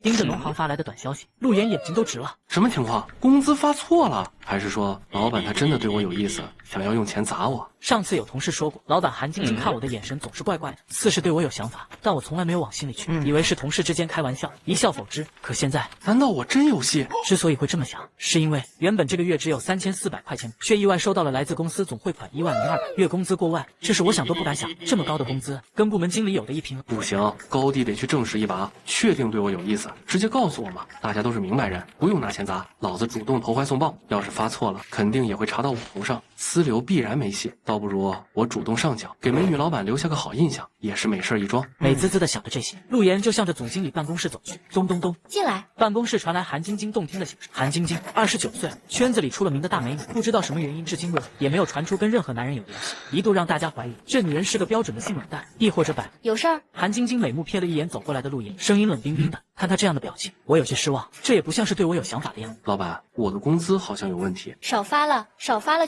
盯着农行发来的短消息，陆岩眼睛都直了。什么情况？工资发错了？还是说老板他真的对我有意思，想要用钱砸我？上次有同事说过，老板韩晶晶看我的眼神总是怪怪的，似是对我有想法，但我从来没有往心里去，以为是同事之间开玩笑，一笑否之。可现在，难道我真有戏？之所以会这么想，是因为原本这个月只有3400块钱，却意外收到了来自公司总汇款10200，月工资过万，这是我想都不敢想，这么高的工资，跟部门经理有的一拼。不行，高低得去证实一把，确定对我有意思，直接告诉我嘛，大家都是明白人，不用拿钱砸，老子主动投怀送抱，要是发错了，肯定也会查到我头上，私留必然没戏，倒不如我主动上缴，给美女老板留下个好印象，也是美事一桩。美滋滋的想着这些，陆岩就向着总经理办公室走去。咚咚咚，进来。办公室传来韩晶晶动听的响声。韩晶晶29岁，圈子里出了名的大美女，不知道什么原因，至今也没有传出跟任何男人有联系，一度让大家怀疑这女人是个标准的性冷淡，亦或者有事儿。韩晶晶美目瞥了一眼走过来的陆岩，声音冷冰冰的。看他这样的表情，我有些失望，这也不像是对我有想法的样子。老板，我的工资好像有问题，少发了，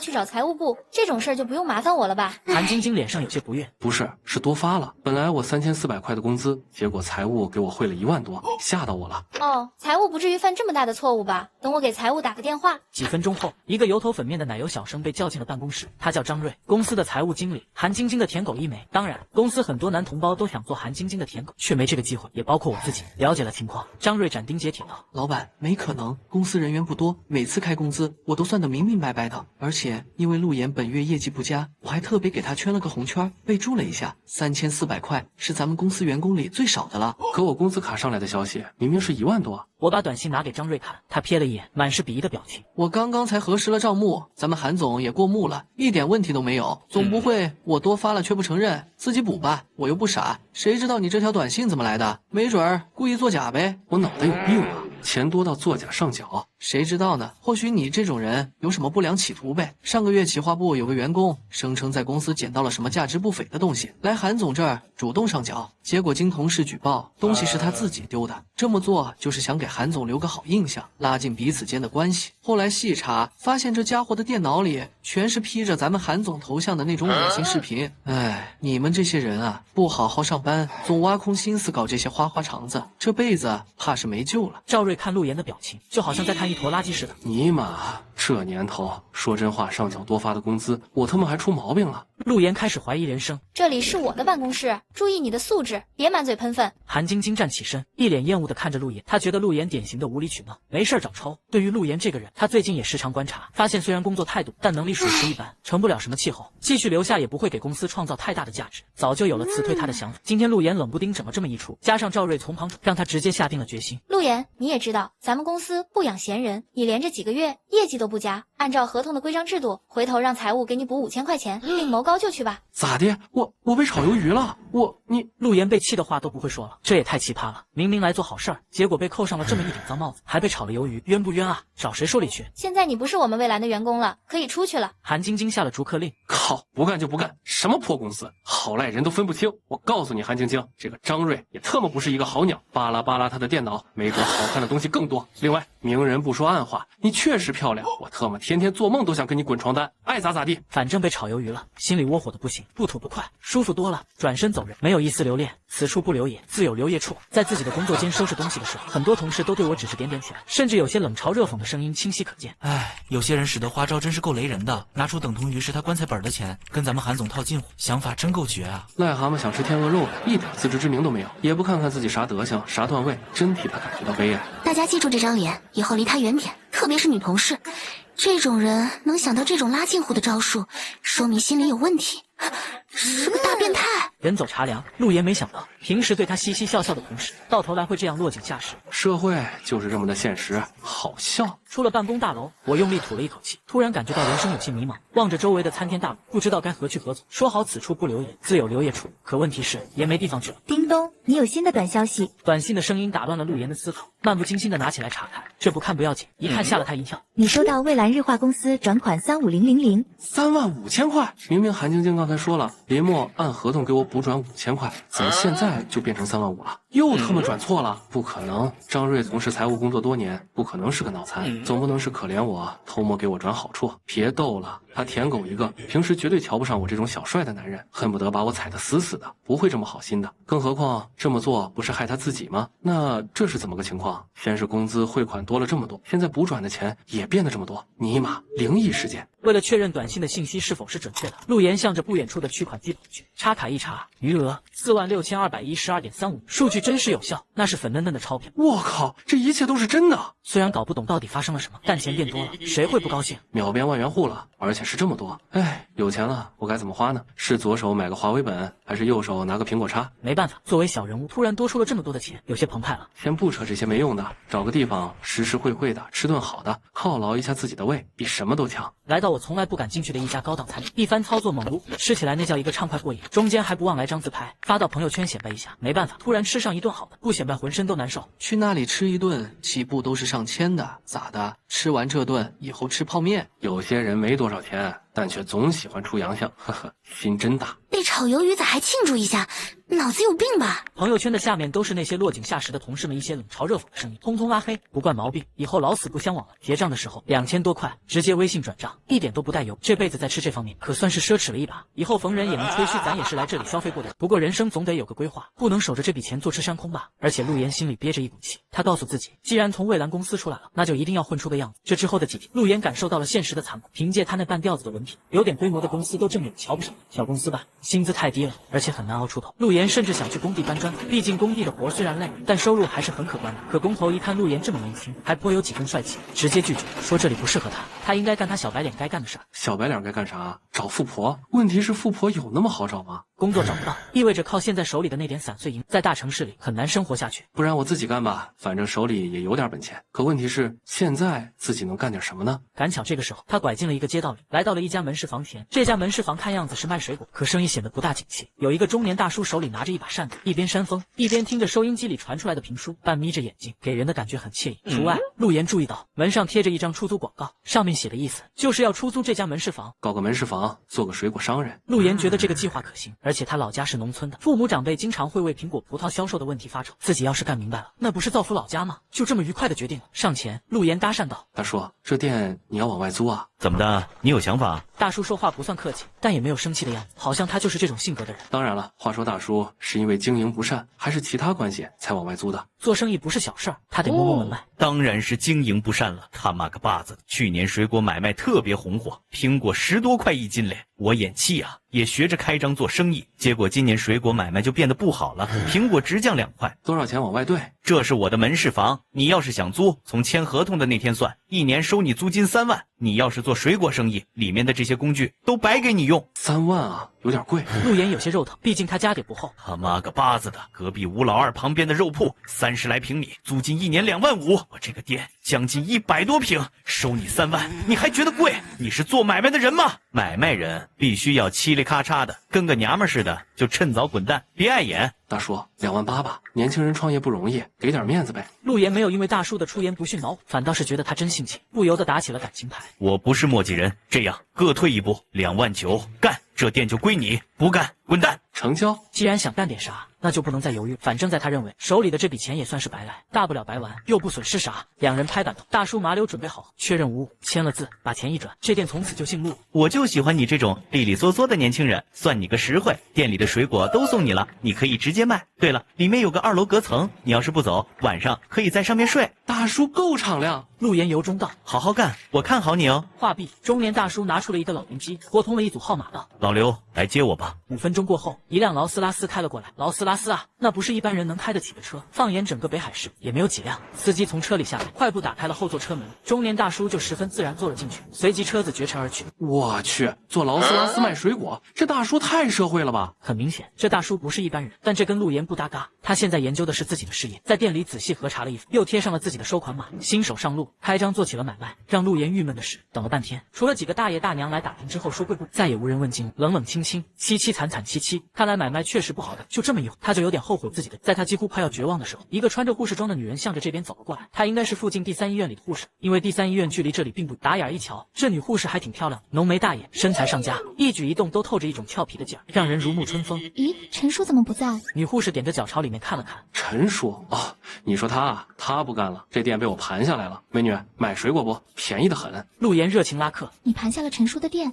去找财务部，这种事儿就不用麻烦我了吧？韩晶晶脸上有些不悦，不是，是多发了。本来我3400块的工资，结果财务给我汇了1万多，吓到我了。哦，财务不至于犯这么大的错误吧？等我给财务打个电话。几分钟后，一个油头粉面的奶油小生被叫进了办公室，他叫张瑞，公司的财务经理，韩晶晶的舔狗一枚。当然，公司很多男同胞都想做韩晶晶的舔狗，却没这个机会，也包括我自己。了解了情况，张瑞斩钉截铁道：老板，没可能，公司人员不多，每次开工资我都算得明明白白的，而且因为陆岩本月业绩不佳，我还特别给他圈了个红圈，备注了一下，3400块是咱们公司员工里最少的了。可我工资卡上来的消息明明是1万多。我把短信拿给张瑞看，他瞥了一眼，满是鄙夷的表情。我刚刚才核实了账目，咱们韩总也过目了，一点问题都没有。总不会我多发了却不承认，自己补吧？我又不傻，谁知道你这条短信怎么来的？没准儿故意作假呗。我脑袋有病啊！钱多到作假上缴，谁知道呢？或许你这种人有什么不良企图呗。上个月企划部有个员工声称在公司捡到了什么价值不菲的东西，来韩总这儿主动上缴，结果经同事举报，东西是他自己丢的。这么做就是想给韩总留个好印象，拉近彼此间的关系。后来细查，发现这家伙的电脑里全是披着咱们韩总头像的那种恶心视频。哎，你们这些人啊，不好好上班，总挖空心思搞这些花花肠子，这辈子怕是没救了。赵瑞看陆岩的表情，就好像在看一坨垃圾似的。尼玛，这年头说真话上缴多发的工资，我他妈还出毛病了。陆岩开始怀疑人生。这里是我的办公室，注意你的素质，别满嘴喷粪。韩晶晶站起身，一脸厌恶地看着陆岩，她觉得陆岩典型的无理取闹，没事找抽。对于陆岩这个人，她最近也时常观察，发现虽然工作态度，但能力属实一般，成不了什么气候，继续留下也不会给公司创造太大的价值，早就有了辞退他的想法。今天陆岩冷不丁整了这么一出，加上赵瑞从旁让他直接下定了决心。陆岩，你也知道咱们公司不养闲人，你连着几个月业绩都不佳，按照合同的规章制度，回头让财务给你补5000块钱，另谋高就去吧。咋的？我被炒鱿鱼了？你陆岩被气的话都不会说了，这也太奇葩了！明明来做好事儿，结果被扣上了这么一顶脏帽子，还被炒了鱿鱼，冤不冤啊？找谁说理去？现在你不是我们蔚蓝的员工了，可以出去了。韩晶晶下了逐客令。靠，不干就不干，什么破公司，好赖人都分不清。我告诉你，韩晶晶，这个张瑞也特么不是一个好鸟，巴拉巴拉他的电脑，没准好看的东西更多。另外，明人不说暗话，你确实漂亮，我特么天天做梦都想跟你滚床单，爱咋咋地。反正被炒鱿鱼了，心里窝火的不行，不吐不快，舒服多了，转身走人，没有一丝留恋。此处不留爷，自有留爷处。在自己的工作间收拾东西的时候，很多同事都对我指指点点起来，甚至有些冷嘲热讽的声音清晰可见。唉，有些人使得花招真是够雷人的，拿出等同于是他棺材本的钱，跟咱们韩总套近乎，想法真够绝啊！癞蛤蟆想吃天鹅肉，一点自知之明都没有，也不看看自己啥德行、啥段位，真替他感觉到悲哀。大家记住这张脸，以后离他远点，特别是女同事，这种人能想到这种拉近乎的招数，说明心里有问题，是个大变态。人走茶凉，陆岩没想到，平时对他嘻嘻笑笑的同事，到头来会这样落井下石。社会就是这么的现实，好笑。出了办公大楼，我用力吐了一口气，突然感觉到人生有些迷茫，望着周围的参天大路，不知道该何去何从。说好此处不留爷，自有留爷处，可问题是也没地方去了。叮咚，你有新的短消息。短信的声音打乱了陆岩的思考，漫不经心的拿起来查看，这不看不要紧，一看吓了他一跳。你收到蔚蓝日化公司转款35000。35000块，明明韩晶晶刚才说了，林默按合同给我补转5000块，怎么现在就变成3万5了？又他妈转错了，不可能！张瑞从事财务工作多年，不可能是个脑残，总不能是可怜我偷摸给我转好处。别逗了，他舔狗一个，平时绝对瞧不上我这种小帅的男人，恨不得把我踩得死死的，不会这么好心的。更何况这么做不是害他自己吗？那这是怎么个情况？先是工资汇款多了这么多，现在补转的钱也变得这么多，尼玛，灵异事件！为了确认短信的信息是否是准确的，陆岩向着不远处的取款机跑去，插卡一查，余额46212.35，数据真实有效，那是粉嫩嫩的钞票。我靠，这一切都是真的！虽然搞不懂到底发生了什么，但钱变多了，谁会不高兴？秒变万元户了，而且是这么多。哎，有钱了，我该怎么花呢？是左手买个华为本，还是右手拿个苹果叉？没办法，作为小人物，突然多出了这么多的钱，有些澎湃了。先不扯这些没用的，找个地方实实惠惠的吃顿好的，犒劳一下自己的胃，比什么都强。来到我从来不敢进去的一家高档餐厅，一番操作猛如，吃起来那叫一个畅快过瘾。中间还不忘来张自拍，发到朋友圈显摆一下。没办法，突然吃上一顿好的，不显摆浑身都难受。去那里吃一顿，起步都是上千的，咋的？吃完这顿以后吃泡面？有些人没多少钱，但却总喜欢出洋相，呵呵，心真大。被炒鱿鱼咋还庆祝一下？脑子有病吧？朋友圈的下面都是那些落井下石的同事们一些冷嘲热讽的声音，通通拉黑，不惯毛病，以后老死不相往了。结账的时候2000多块，直接微信转账，一点都不带油。这辈子在吃这方面可算是奢侈了一把，以后逢人也能吹嘘咱也是来这里消费过的。不过人生总得有个规划，不能守着这笔钱坐吃山空吧。而且陆岩心里憋着一股气，他告诉自己，既然从蔚蓝公司出来了，那就一定要混出个样子。这之后的几天，陆岩感受到了现实的残酷。凭借他那半吊子的文凭，有点规模的公司都正眼瞧不上，小公司吧，薪资太低了，而且很难熬出头。陆岩甚至想去工地搬砖，毕竟工地的活虽然累，但收入还是很可观的。可工头一看陆岩这么年轻，还颇有几分帅气，直接拒绝，说这里不适合他，他应该干他小白脸该干的事儿。小白脸该干啥？找富婆？问题是富婆有那么好找吗？工作找不到，意味着靠现在手里的那点散碎银，在大城市里很难生活下去。不然我自己干吧，反正手里也有点本钱。可问题是，现在自己能干点什么呢？赶巧这个时候，他拐进了一个街道里，来到了一家门市房前。这家门市房看样子是卖水果，可生意显得不大景气。有一个中年大叔手里拿着一把扇子，一边扇风，一边听着收音机里传出来的评书，半眯着眼睛，给人的感觉很惬意。除外，陆岩注意到门上贴着一张出租广告，上面写的意思就是要出租这家门市房，搞个门市房，做个水果商人。陆岩觉得这个计划可行，而且他老家是农村的，父母长辈经常会为苹果、葡萄销售的问题发愁，自己要是干明白了，那不是造福老家吗？就这么愉快的决定了。上前，陆岩搭讪道：“大叔，这店你要往外租啊？怎么的？你有想法？”大叔说话不算客气，但也没有生气的样子，好像他就是这种性格的人。当然了，话说大叔是因为经营不善，还是其他关系才往外租的？做生意不是小事儿，他得摸摸门外。当然是经营不善了，他妈个巴子的！去年水果买卖特别红火，苹果10多块一斤嘞，我眼气啊，也学着开张做生意，结果今年水果买卖就变得不好了，苹果直降2块。多少钱往外兑？这是我的门市房，你要是想租，从签合同的那天算，1年收你租金3万。你要是做水果生意，里面的这些工具都白给你用。3万啊，有点贵。陆岩有些肉疼，毕竟他家底不厚。他妈个巴子的，隔壁吴老二旁边的肉铺30来平米，租金1年2万5，我这个店将近100多平，收你3万，你还觉得贵？你是做买卖的人吗？买卖人必须要嘁哩咔嚓的，跟个娘们似的，就趁早滚蛋，别碍眼。大叔，2万8吧，年轻人创业不容易，给点面子呗。陆岩没有因为大叔的出言不逊恼，反倒是觉得他真性情，不由得打起了感情牌。我不是墨迹人，这样各退一步，2万9，干，这店就归你，不干滚蛋。成交。既然想干点啥，那就不能再犹豫，反正在他认为手里的这笔钱也算是白来，大不了白玩，又不损失啥。两人拍板头，大叔麻溜准备好，确认无误，签了字，把钱一转，这店从此就姓陆。我就喜欢你这种利利索索的年轻人，算你个实惠，店里的水果都送你了，你可以直接卖。对了，里面有个2楼隔层，你要是不走，晚上可以在上面睡。大叔够敞亮。陆岩由衷道：“好好干，我看好你哦。”话毕，中年大叔拿出了一个老年机，拨通了一组号码道：“老刘，来接我吧。”5分钟过后，一辆劳斯拉斯开了过来。劳斯拉斯啊，那不是一般人能开得起的车，放眼整个北海市也没有几辆。司机从车里下来，快步打开了后座车门，中年大叔就十分自然坐了进去，随即车子绝尘而去。我去，坐劳斯拉斯卖水果，这大叔太社会了吧？很明显，这大叔不是一般人，但这跟陆岩不搭嘎。他现在研究的是自己的事业，在店里仔细核查了一番，又贴上了自己的收款码，新手上路，开张做起了买卖。让陆岩郁闷的是，等了半天，除了几个大爷大娘来打听之后说贵不，再也无人问津，冷冷清清，凄凄惨惨戚戚。看来买卖确实不好的。就这么一会，他就有点后悔自己的。在他几乎快要绝望的时候，一个穿着护士装的女人向着这边走了过来。她应该是附近第3医院里的护士，因为第3医院距离这里并不打眼一瞧，这女护士还挺漂亮，浓眉大眼，身材上佳，一举一动都透着一种俏皮的劲儿，让人如沐春风。咦，陈叔怎么不在？女护士踮着脚朝里里面看了看。陈叔哦，你说他啊，他不干了，这店被我盘下来了。美女，买水果不？便宜的很。陆岩热情拉客，你盘下了陈叔的店，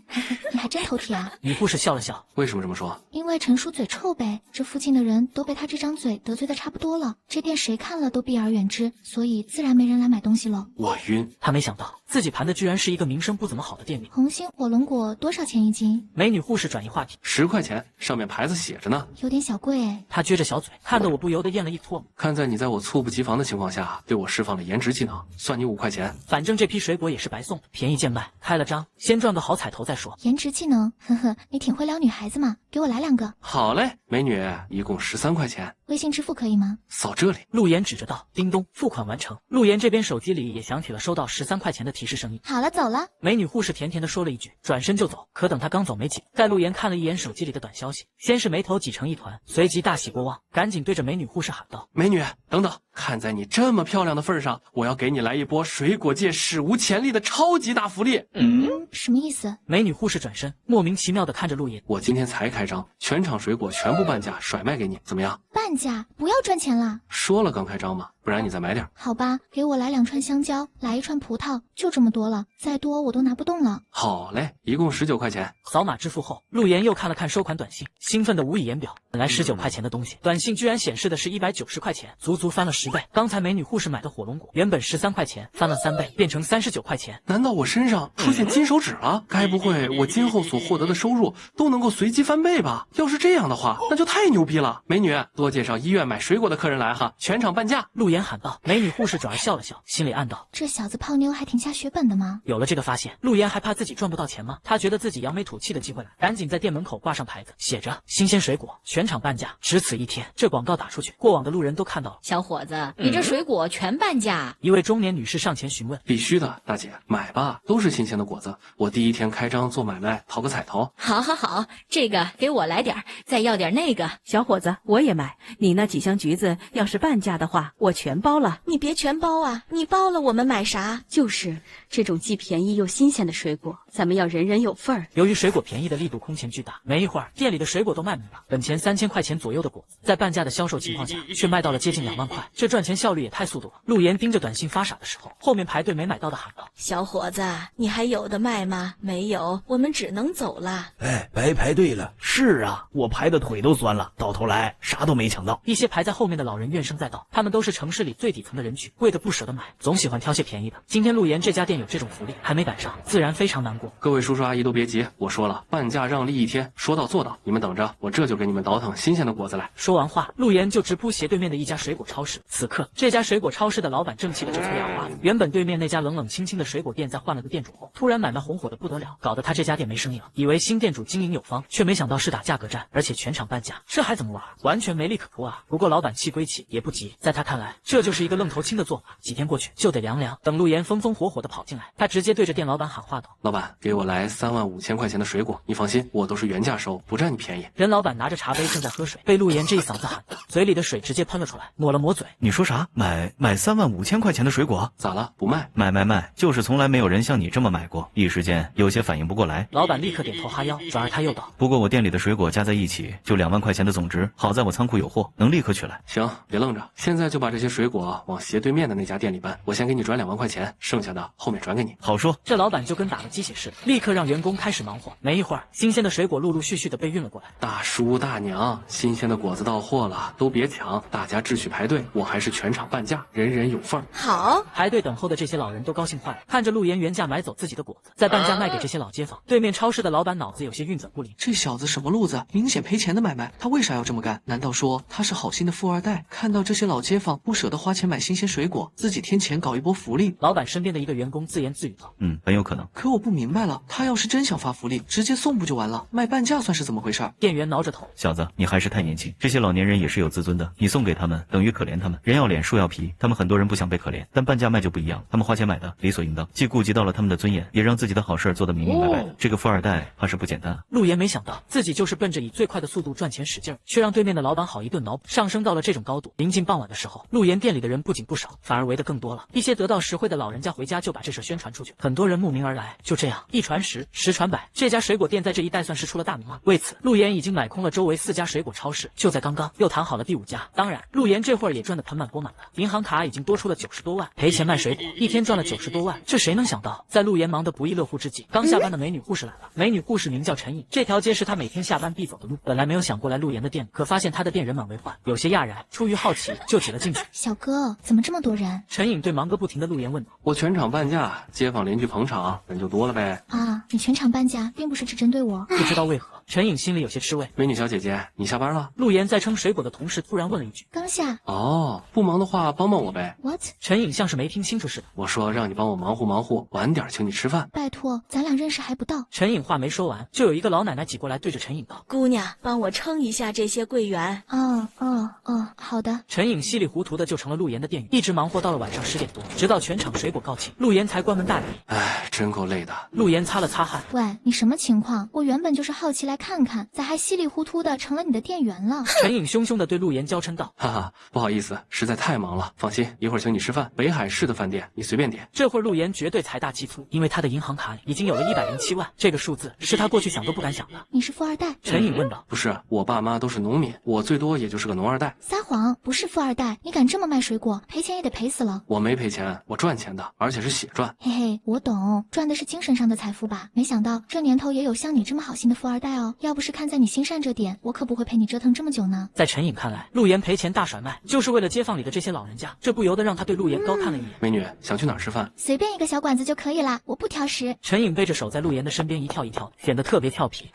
你还真头铁啊！女护士笑了笑，为什么这么说？因为陈叔嘴臭呗，这附近的人都被他这张嘴得罪的差不多了，这店谁看了都避而远之，所以自然没人来买东西了。我晕，他没想到自己盘的居然是一个名声不怎么好的店名。红心火龙果多少钱一斤？美女护士转移话题，10块钱，上面牌子写着呢。有点小贵哎。她撅着小嘴，看得我不由得咽了一唾沫。看在你在我猝不及防的情况下对我释放了颜值技能，算你5块钱。反正这批水果也是白送的，便宜贱卖，开了张，先赚个好彩头再说。颜值技能，呵呵，你挺会撩女孩子嘛，给我来2个。好嘞，美女，一共13块钱。微信支付可以吗？扫这里。陆岩指着道，叮咚，付款完成。陆岩这边手机里也响起了收到13块钱的提示声音。好了，走了。美女护士甜甜的说了一句，转身就走。可等她刚走没几步，在陆岩看了一眼手机里的短消息，先是眉头挤成一团，随即大喜过望，赶紧对着美女护士喊道：美女，等等，看在你这么漂亮的份上，我要给你来一波水果界史无前例的超级大福利。什么意思？美女护士转身，莫名其妙的看着陆岩。我今天才开张，全场水果全部半价甩卖给你，怎么样？半价，不要赚钱啦。说了刚开张嘛，不然你再买点。好吧，给我来2串香蕉，来1串葡萄，就这么多了，再多我都拿不动了。好嘞，一共19块钱。扫码支付后，陆岩又看了看收款短信，兴奋的无以言表。本来19块钱的东西，短信居然显示的是190块钱，足足翻了10倍。刚才美女护士买的火龙果，原本13块钱，翻了3倍，变成39块钱。难道我身上出现金手指了？该不会我今后所获得的收入都能够随机翻倍吧？要是这样的话，那就太牛逼了！美女，多介绍医院买水果的客人来哈，全场半价！陆岩喊道。美女护士转而笑了笑，心里暗道：这小子泡妞还挺下血本的吗？有了这个发现，陆岩还怕自己赚不到钱吗？他觉得自己扬眉吐气的机会来，赶紧在店门口挂上牌子，写着新鲜水果，全场半价，只此一天。这广告打出去，过往的路人都看到了。小伙子，你这水果全半价？一位中年女士上前询问。必须的，大姐，买吧，都是新鲜的果子，我第一天开张做买卖，讨个彩头。好好好，这个给我来点儿，再要点那个。小伙子，我也买。你那几箱橘子要是半价的话，我全包了。你别全包啊，你包了我们买啥？就是这种既便宜又新鲜的水果，咱们要人人有份儿。由于水果便宜的力度空前巨大，没一会儿店里的水果都卖没了。本钱3000块钱左右的果子，在半价的销售情况下，却卖到了接近2万块，这赚钱效率也太速度了。陆岩盯着短信发傻的时候，后面排队没买到的喊道：小伙子，你还有的卖吗？没有，我们只能走了。哎，白排队了。是啊，我排的腿都酸了，到头来啥都没抢到。一些排在后面的老人怨声载道，他们都是城市里最底层的人群，贵的不舍得买，总喜欢挑些便宜的。今天陆岩这家店有这种福利，还没赶上，自然非常难过。各位叔叔阿姨都别急，我说了，半价让利一天，说到做到，你们等着，我这就给你们倒腾新鲜的果子来。说完话，陆岩就直扑斜对面的一家水果超市。此刻，这家水果超市的老板正气得就搓牙花。原本对面那家冷冷清清的水果店，在换了个店主后，突然买卖红火的不得了，搞得他这家店没生意了。以为新店主经营有方，却没想到是打价格战，而且全场半价，这还怎么玩？完全没利可图啊！不过老板气归气，也不急，在他看来，这就是一个愣头青的做法。几天过去，就得凉凉。等陆岩风风火火的跑进来，他直接对着店老板喊话道：老板，给我来35000块钱的水果，你放心，我都是原价收，不占你便宜。任老板拿着茶杯正在喝水，被陆岩这一嗓子喊的，嘴里的水直接喷了出来，抹了抹嘴。你说啥？买35000块钱的水果？咋了？不卖？卖，就是从来没有人像你这么买过。一时间有些反应不过来。老板立刻点头哈腰，转而他又道：不过我店里的水果加在一起就2万块钱的总值，好在我仓库有货，能立刻取来。行，别愣着，现在就把这些水果往斜对面的那家店里搬，我先给你转2万块钱，剩下的后面转给你。好说。这老板就跟打了鸡血似的，立刻让员工开始忙活。没一会儿，新鲜的水果陆陆续续的被运了过来。大叔大娘，新鲜的果子到货了，都别抢，大家秩序排队，我还是全场半价，人人有份儿。好，排队等候的这些老人都高兴坏了，看着陆岩原价买走自己的果子，再半价卖给这些老街坊。对面超市的老板脑子有些运转不灵，这小子什么路子？明显赔钱的买卖，他为啥要这么干？难道说他是好心的富二代？看到这些老街坊不舍得花钱买新鲜水果，自己添钱搞一波福利？老板身边的一个员工自言自语道：很有可能。可我不明白了，他要是真想发福利，直接送不就完了？卖半价算是怎么回事？店员挠着头：小子，你还是太年轻，这些老年人也是有自尊的，你送给他们等于可怜他们。人要脸树要皮，他们很多人不想被可怜，但半价卖就不一样，他们花钱买的，理所应当，既顾及到了他们的尊严，也让自己的好事做得明明白白的。这个富二代怕是不简单啊。陆岩没想到自己就是奔着以最快的速度赚钱使劲儿，却让对面的老板好一顿脑补，上升到了这种高度。临近傍晚的时候，陆岩言店里的人不仅不少，反而围得更多了。一些得道实惠的老人家回家就把这事宣传出去，很多人慕名而来。就这样，一传十，十传百，这家水果店在这一带算是出了大名了。为此，陆岩已经买空了周围4家水果超市，就在刚刚又谈好了第5家。当然，陆岩这会儿也赚得盆满钵满了，银行卡已经多出了90多万，赔钱卖水果，一天赚了90多万，这谁能想到？在陆岩忙得不亦乐乎之际，刚下班的美女护士来了。美女护士名叫陈颖，这条街是她每天下班必走的路。本来没有想过来陆岩的店，可发现他的店人满为患，有些讶然，出于好奇就挤了进去。小哥，怎么这么多人？陈颖对忙个不停的陆岩问道。我全场半价，街坊邻居捧场，人就多了呗。啊，你全场半价，并不是只针对我。不知道为何，陈颖心里有些吃味。美女小姐姐，你下班了？陆岩在称水果的同时突然问了一句。刚下。哦，不忙的话帮帮我呗。What？ 陈颖像是没听清楚似的。我说让你帮我忙活忙活，晚点请你吃饭。拜托，咱俩认识还不到。陈颖话没说完，就有一个老奶奶挤过来对着陈颖道：姑娘，帮我称一下这些桂圆。好的。陈颖稀里糊涂的就成了陆岩的店员，一直忙活到了晚上10点多，直到全场水果告罄，陆岩才关门大吉。唉，真够累的。陆岩擦了擦汗。喂，你什么情况？我原本就是好奇来看看，咋还稀里糊涂的成了你的店员了？陈颖凶凶的对陆岩娇嗔道：哈哈，不好意思，实在太忙了。放心，一会儿请你吃饭，北海市的饭店，你随便点。这会儿陆岩绝对财大气粗，因为他的银行卡里已经有了107万，这个数字是他过去想都不敢想的。你是富二代？陈颖问道。不是，我爸妈都是农民，我最多也就是个农二代。撒谎，不是富二代，你敢这么卖水果，赔钱也得赔死了。我没赔钱，我赚钱的，而且是血赚。嘿嘿，我懂，赚的是精神上的财富吧？没想到这年头也有像你这么好心的富二代哦。要不是看在你心善这点，我可不会陪你折腾这么久呢。在陈颖看来，陆岩赔钱大甩卖，就是为了街坊里的这些老人家，这不由得让他对陆岩高看了一眼。美女，想去哪儿吃饭？随便一个小馆子就可以啦，我不挑食。陈颖背着手在陆岩的身边一跳一跳，显得特别调皮。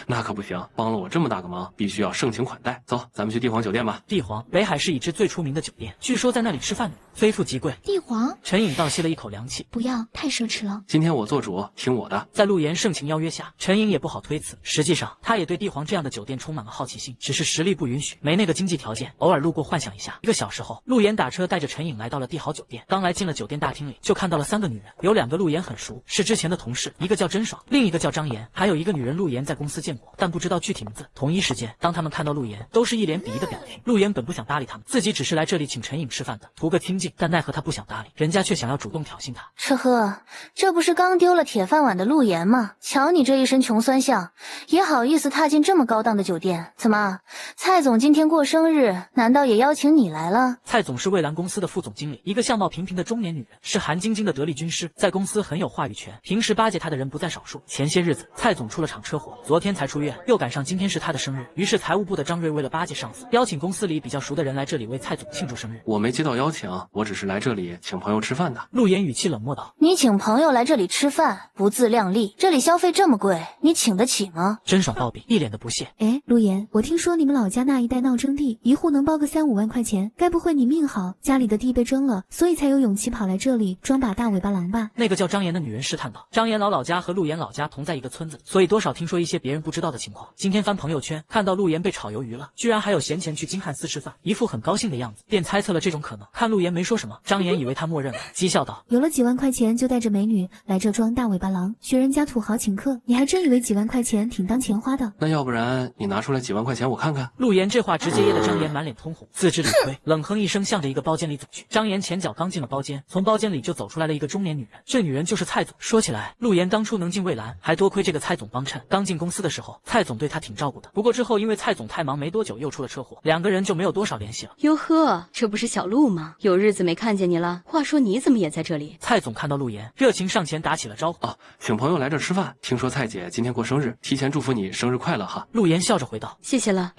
那可不行，帮了我这么大个忙，必须要盛情款待。走，咱们去帝皇酒店吧。帝皇，北海市已知最出名的酒店，据说在那里吃饭非富即贵。帝皇，陈颖倒吸了一口凉气。不要，太奢侈了。今天我做主，听我的。在陆岩盛情邀约下，陈颖也不好推辞。实际上，他也对帝皇这样的酒店充满了好奇心，只是实力不允许，没那个经济条件。偶尔路过幻想一下。1个小时后，陆岩打车带着陈颖来到了帝豪酒店。刚来进了酒店大厅里，就看到了3个女人，有2个陆岩很熟，是之前的同事，一个叫甄爽，另一个叫张岩，还有一个女人陆岩在公司见过，但不知道具体名字。同一时间，当他们看到陆岩，都是一脸鄙夷的表情。陆岩本不想搭理他们，自己只是来这里请陈颖吃饭的，图个清静，但奈何他不想搭理，人家却想要主动挑衅他。吃喝，这不是刚丢了铁饭碗的陆岩吗？瞧你这一身穷酸相，也好意思踏进这么高档的酒店？怎么，蔡总今天过生日，难道也邀请你来了？蔡总是蔚蓝公司的副总经理，一个相貌平平的中年女人，是韩晶晶的得力军师，在公司很有话语权，平时巴结她的人不在少数。前些日子，蔡总出了场车祸，昨天才出院，又赶上今天是他的生日，于是财务部的张瑞为了巴结上司，邀请公司里比较熟的人来这里为蔡总庆祝生日。我没接到邀请，我只是来这里请朋友吃饭的。陆岩语气冷漠道：你请朋友来这里吃饭，不自量力，这里消费这么贵，你请得起吗？甄爽暴毙，一脸的不屑。哎，陆岩，我听说你们老家那一带闹征地，一户能包个3、5万块钱，该不会你命好，家里的地被征了，所以才有勇气跑来这里装把大尾巴狼吧？那个叫张岩的女人试探道。张岩老家和陆岩老家同在一个村子，所以多少听说一些别人不知道的情况。今天翻朋友圈，看到陆岩被炒鱿鱼了，居然还有闲钱去金汉斯吃饭，一副很高兴的样子，便猜测了这种可能。看陆岩没说什么，张岩以为他默认了，讥笑道：有了几万块钱就带着美女来这装大尾巴狼，学人家土豪请客，你还真以为几万块钱挺当钱花的？那要不然你拿出来几万块钱我看看。陆岩这话直接噎得张岩满脸通红，自知理亏，冷哼一声，向着一个包间里走去。张岩前脚刚进了包间，从包间里就走出来了一个中年女人，这女人就是蔡总。说起来，陆岩当初能进蔚蓝，还多亏这个蔡总帮衬。刚进公司的时候，蔡总对他挺照顾的，不过之后因为蔡总太忙，没多久又出了车祸，2个人就没有多少联系了。哟呵，这不是小陆吗？有日子没看见你了。话说你怎么也在这里？蔡总看到陆岩，热情上前打起了招呼。请朋友来这吃饭，听说蔡姐今天过生日，提前祝福你生日快乐哈。陆岩笑着回道：谢谢了。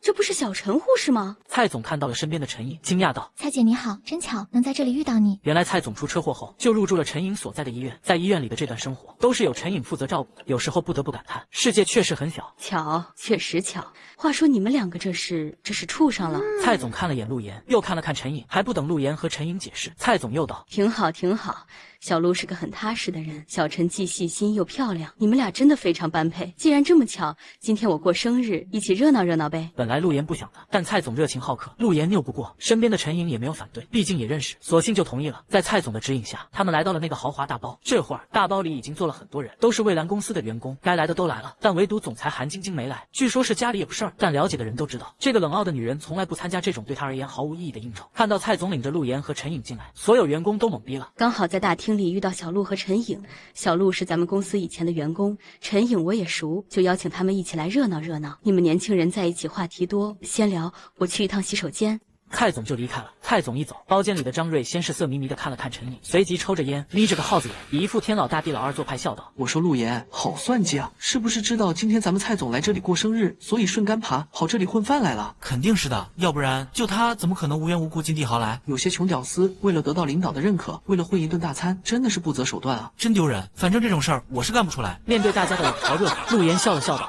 这不是小陈护士吗？蔡总看到了身边的陈颖，惊讶道：蔡姐你好，真巧能在这里遇到你。原来蔡总出车祸后就入住了陈颖所在的医院，在医院里的这段生活都是由陈颖负责照顾的，有时候不得不感叹世界确实很小。巧，确实巧。话说你们2个这是处上了？蔡总看了眼陆岩，又看了看陈颖，应。还不等陆岩和陈颖解释，蔡总又道：“挺好，挺好。小陆是个很踏实的人，小陈既细心又漂亮，你们俩真的非常般配。既然这么巧，今天我过生日，一起热闹热闹呗。”本来陆岩不想的，但蔡总热情好客，陆岩拗不过，身边的陈颖也没有反对，毕竟也认识，索性就同意了。在蔡总的指引下，他们来到了那个豪华大包。这会儿大包里已经坐了很多人，都是蔚蓝公司的员工，该来的都来了，但唯独总裁韩晶晶没来，据说是家里有事儿。但了解的人都知道，这个冷傲的女人从来不参加这种对她而言毫无意义的应酬。看到蔡总领着陆岩和陈颖进来，所有员工都懵逼了。刚好在大厅里遇到小陆和陈颖，小陆是咱们公司以前的员工，陈颖我也熟，就邀请他们一起来热闹热闹。你们年轻人在一起话题多，先聊，我去一趟洗手间。蔡总就离开了。蔡总一走，包间里的张瑞先是色迷迷的看了看陈颖，随即抽着烟，眯着个耗子眼，以一副天老大地老二做派笑道：“我说陆岩，好算计啊，是不是知道今天咱们蔡总来这里过生日，所以顺杆爬跑这里混饭来了？”肯定是的，要不然就他怎么可能无缘无故进帝豪来？有些穷屌丝为了得到领导的认可，为了混一顿大餐，真的是不择手段啊！真丢人，反正这种事儿我是干不出来。面对大家的冷嘲热讽，陆岩笑了笑道：“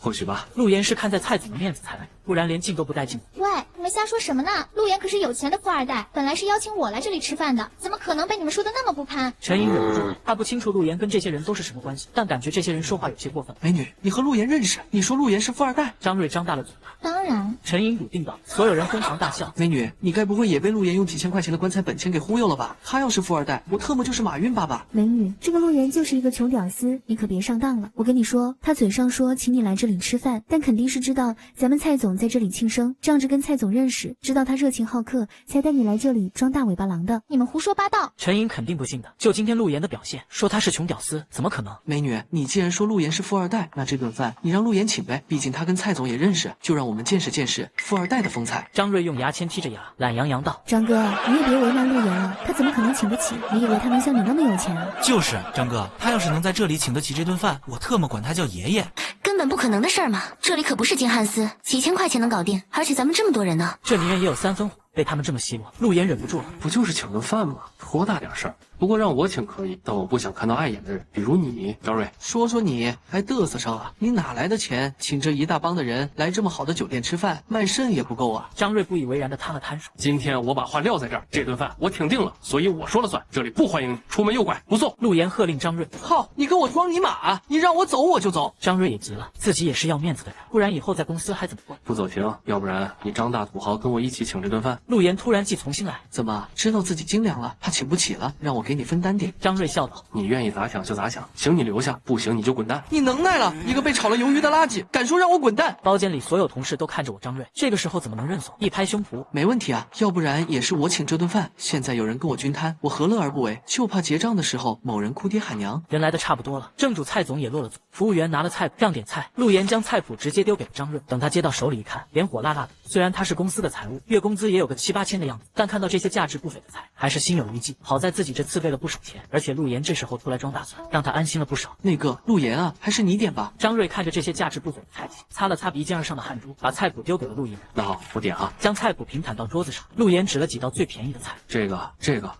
或许吧。”陆岩是看在蔡总的面子才来，不然连进都不带进。喂，你们瞎说什么呢？陆岩可是有钱的富二代，本来是邀请我来这里吃饭的，怎么可能被你们说的那么不堪？陈颖忍不住了，他不清楚陆岩跟这些人都是什么关系，但感觉这些人说话有些过分。美女，你和陆岩认识？你说陆岩是富二代？张瑞张大了嘴巴。当然。陈颖笃定道。所有人哄堂大笑。美女，你该不会也被陆岩用几千块钱的棺材本钱给忽悠了吧？他要是富二代，我特么就是马云爸爸。美女，这个陆岩就是一个穷屌丝，你可别上当了。我跟你说，他嘴上说请你来这里吃饭，但肯定是知道咱们蔡总在这里庆生，仗着跟蔡总认识，知道他热情好客，才带你来这里装大尾巴狼的。你们胡说八道！陈颖肯定不信的，就今天陆岩的表现，说他是穷屌丝，怎么可能？美女，你既然说陆岩是富二代，那这顿饭你让陆岩请呗，毕竟他跟蔡总也认识，就让我们见识见识富二代的风采。张瑞用牙签剔着牙，懒洋洋道：“张哥，你也别为难陆岩了，他怎么可能请得起？你以为他能像你那么有钱？”就是张哥，他要是能在这里请得起这顿饭，我特么管他叫爷爷。根本不可能的事儿嘛，这里可不是金汉斯，几千块钱能搞定，而且咱们这么多人呢。这里面也有3分火。被他们这么奚落，陆岩忍不住了。不就是请顿饭吗？多大点事儿？不过让我请可以，但我不想看到碍眼的人，比如你，张瑞。说说你还嘚瑟上了？你哪来的钱请这一大帮的人来这么好的酒店吃饭？卖肾也不够啊！张瑞不以为然的摊了摊手。今天我把话撂在这儿，这顿饭我挺定了，所以我说了算，这里不欢迎你，出门右拐，不送。陆岩喝令张瑞：“好，你跟我装尼玛，你让我走我就走。”张瑞也急了，自己也是要面子的人，不然以后在公司还怎么混？不走行，要不然你张大土豪跟我一起请这顿饭。陆岩突然记从心来，怎么知道自己斤两了，怕请不起了，让我给你分担点。张瑞笑道：“你愿意咋想就咋想，行你留下，不行你就滚蛋。”你能耐了，一个被炒了鱿鱼的垃圾，敢说让我滚蛋？包间里所有同事都看着我张瑞，这个时候怎么能认怂？一拍胸脯：“没问题啊，要不然也是我请这顿饭。现在有人跟我均摊，我何乐而不为？就怕结账的时候某人哭爹喊娘。”人来的差不多了，正主蔡总也落了座，服务员拿了菜谱让点菜，陆岩将菜谱直接丢给了张瑞。等他接到手里一看，脸火辣辣的。虽然他是公司的财务，月工资也有个7、8千的样子，但看到这些价值不菲的菜，还是心有余悸。好在自己这次为了不少钱，而且陆岩这时候出来装大蒜，让他安心了不少。那个陆岩啊，还是你点吧。张瑞看着这些价值不菲的菜品，擦了擦鼻尖上的汗珠，把菜谱丢给了陆岩。那好，我点啊。将菜谱平坦到桌子上，陆岩指了几道最便宜的菜，这个，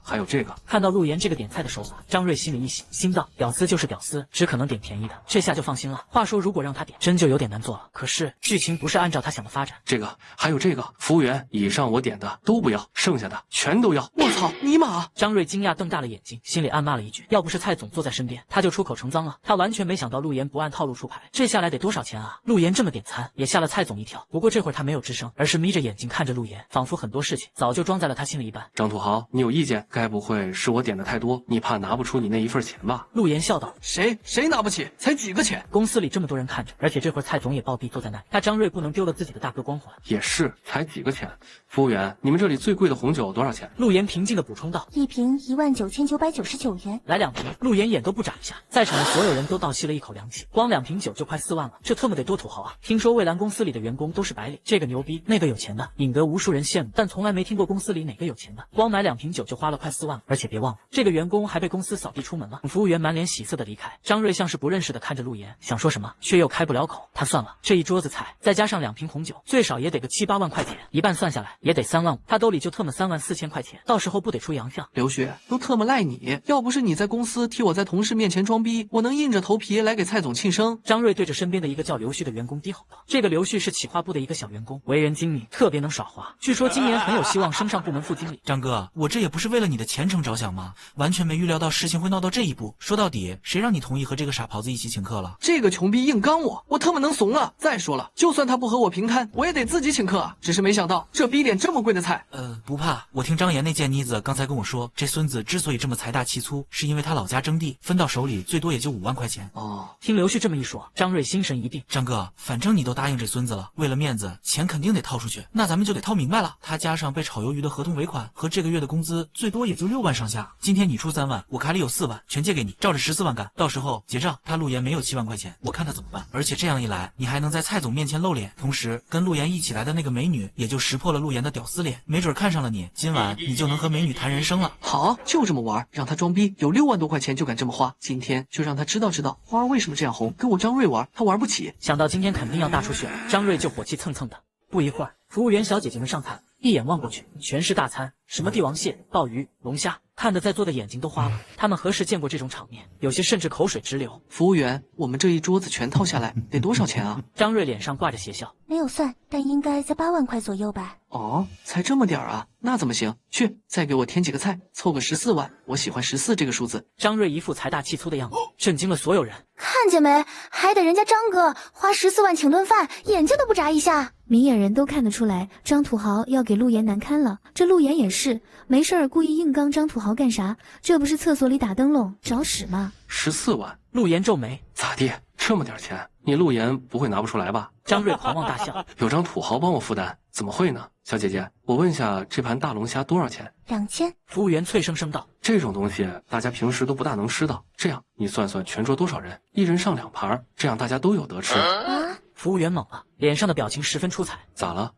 还有这个。看到陆岩这个点菜的手法，张瑞心里一喜，心道：屌丝就是屌丝，只可能点便宜的，这下就放心了。话说如果让他点，真就有点难做了。可是剧情不是按照他想的发展。这个，还有这个，服务员，以上我点的都不要，剩下的全都要。我操，尼玛！张瑞惊讶瞪大了眼睛，心里暗骂了一句：要不是蔡总坐在身边，他就出口成脏了。他完全没想到陆岩不按套路出牌，这下来得多少钱啊！陆岩这么点餐，也吓了蔡总一跳。不过这会儿他没有吱声，而是眯着眼睛看着陆岩，仿佛很多事情早就装在了他心里一般。张土豪，你有意见？该不会是我点的太多，你怕拿不出你那一份钱吧？陆岩笑道：谁拿不起？才几个钱？公司里这么多人看着，而且这会儿蔡总也暴毙坐在那里，他张瑞不能丢了自己的大哥光环。也是，才几个钱。服务员，你们这里最贵的红酒多少钱？陆岩平静地补充道：1瓶19999元。来2瓶。陆岩眼都不眨一下，在场的所有人都倒吸了一口凉气，光2瓶酒就快4万了，这特么得多土豪啊！听说蔚蓝公司里的员工都是白领，这个牛逼，那个有钱的，引得无数人羡慕，但从来没听过公司里哪个有钱的，光买2瓶酒就花了快4万，而且别忘了，这个员工还被公司扫地出门了。服务员满脸喜色的离开，张瑞像是不认识的看着陆岩，想说什么，却又开不了口。他算了，这一桌子菜，再加上2瓶红酒，最少也得个7、8万块钱，一半算下来也得3 3万5，他兜里就特么34000块钱，到时候不得出洋相？刘旭，都特么赖你，要不是你在公司替我在同事面前装逼，我能硬着头皮来给蔡总庆生。张瑞对着身边的一个叫刘旭的员工低吼道：“这个刘旭是企划部的一个小员工，为人精明，特别能耍滑，据说今年很有希望升上部门副经理。”张哥，我这也不是为了你的前程着想吗？完全没预料到事情会闹到这一步。说到底，谁让你同意和这个傻狍子一起请客了？这个穷逼硬刚我特么能怂啊！再说了，就算他不和我平摊，我也得自己请客啊！只是没想到这逼脸这么贵的菜。不怕，我听张岩那贱妮子刚才跟我说，这孙子之所以这么财大气粗，是因为他老家征地，分到手里最多也就5万块钱。哦，听刘旭这么一说，张瑞心神一定。张哥，反正你都答应这孙子了，为了面子，钱肯定得掏出去，那咱们就得掏明白了。他加上被炒鱿鱼的合同尾款和这个月的工资，最多也就6万上下。今天你出3万，我卡里有4万，全借给你，照着14万干。到时候结账，他陆岩没有7万块钱，我看他怎么办。而且这样一来，你还能在蔡总面前露脸，同时跟陆岩一起来的那个美女也就识破了陆岩的屌丝脸，没准看上了你，今晚你就能和美女谈人生了。好，就这么玩，让他装逼，有6万多块钱就敢这么花，今天就让他知道花儿为什么这样红，跟我张瑞玩，他玩不起。想到今天肯定要大出血，张瑞就火气蹭蹭的。不一会儿，服务员小姐姐们上菜，一眼望过去，全是大餐，什么帝王蟹、鲍鱼、龙虾，看得在座的眼睛都花了。他们何时见过这种场面？有些甚至口水直流。服务员，我们这一桌子全套下来得多少钱啊？张瑞脸上挂着邪笑，没有算，但应该在8万块左右吧。哦，才这么点儿啊？那怎么行？去，再给我添几个菜，凑个14万，我喜欢14这个数字。张瑞一副财大气粗的样子，震惊了所有人。看见没？还得人家张哥花14万请顿饭，眼睛都不眨一下。明眼人都看得出来，张土豪要给陆岩难堪了。这陆岩也是没事儿故意硬刚张土豪干啥？这不是厕所里打灯笼找屎吗？14万，陆岩皱眉，咋地？这么点钱，你陆岩不会拿不出来吧？张瑞狂妄大笑，有张土豪帮我负担，怎么会呢？小姐姐，我问下这盘大龙虾多少钱？2000。服务员脆生生道：“这种东西大家平时都不大能吃到，这样你算算全桌多少人，一人上2盘，这样大家都有得吃。”啊！服务员懵了，脸上的表情十分出彩。咋了？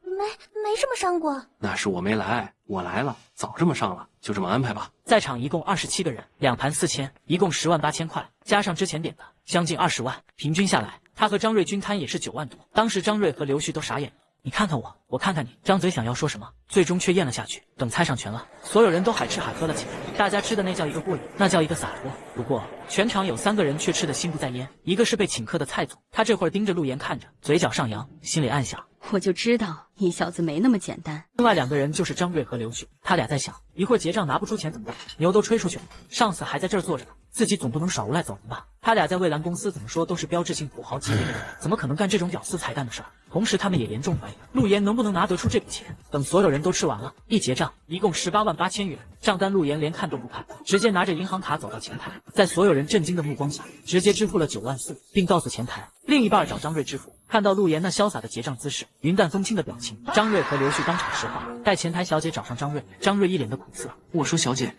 没这么上过。那是我没来，我来了，早这么上了，就这么安排吧。在场一共27个人，2盘4000，一共10万8千块，加上之前点的，将近20万，平均下来，他和张瑞均摊也是9万多。当时张瑞和刘旭都傻眼了。你看看我，我看看你，张嘴想要说什么，最终却咽了下去。等菜上全了，所有人都海吃海喝了起来，大家吃的那叫一个过瘾，那叫一个洒脱。不过全场有3个人却吃得心不在焉，一个是被请客的蔡总，他这会儿盯着陆岩看着，嘴角上扬，心里暗想：我就知道你小子没那么简单。另外2个人就是张瑞和刘旭，他俩在想，一会儿结账拿不出钱怎么办？牛都吹出去了，上司还在这儿坐着呢，自己总不能耍无赖走人吧？他俩在蔚蓝公司怎么说都是标志性土豪级别的人，怎么可能干这种屌丝才干的事儿？同时他们也严重怀疑陆岩能不能拿得出这笔钱。等所有人都吃完了，一结账，一共18万8千元，账单陆岩连看都不看，直接拿着银行卡走到前台，在所有人震惊的目光下，直接支付了9万4，并告诉前台另一半找张瑞支付。看到陆岩那潇洒的结账姿势，云淡风轻的表情，张瑞和刘旭当场石化，带前台小姐找上张瑞，张瑞一脸的苦涩。我说小姐，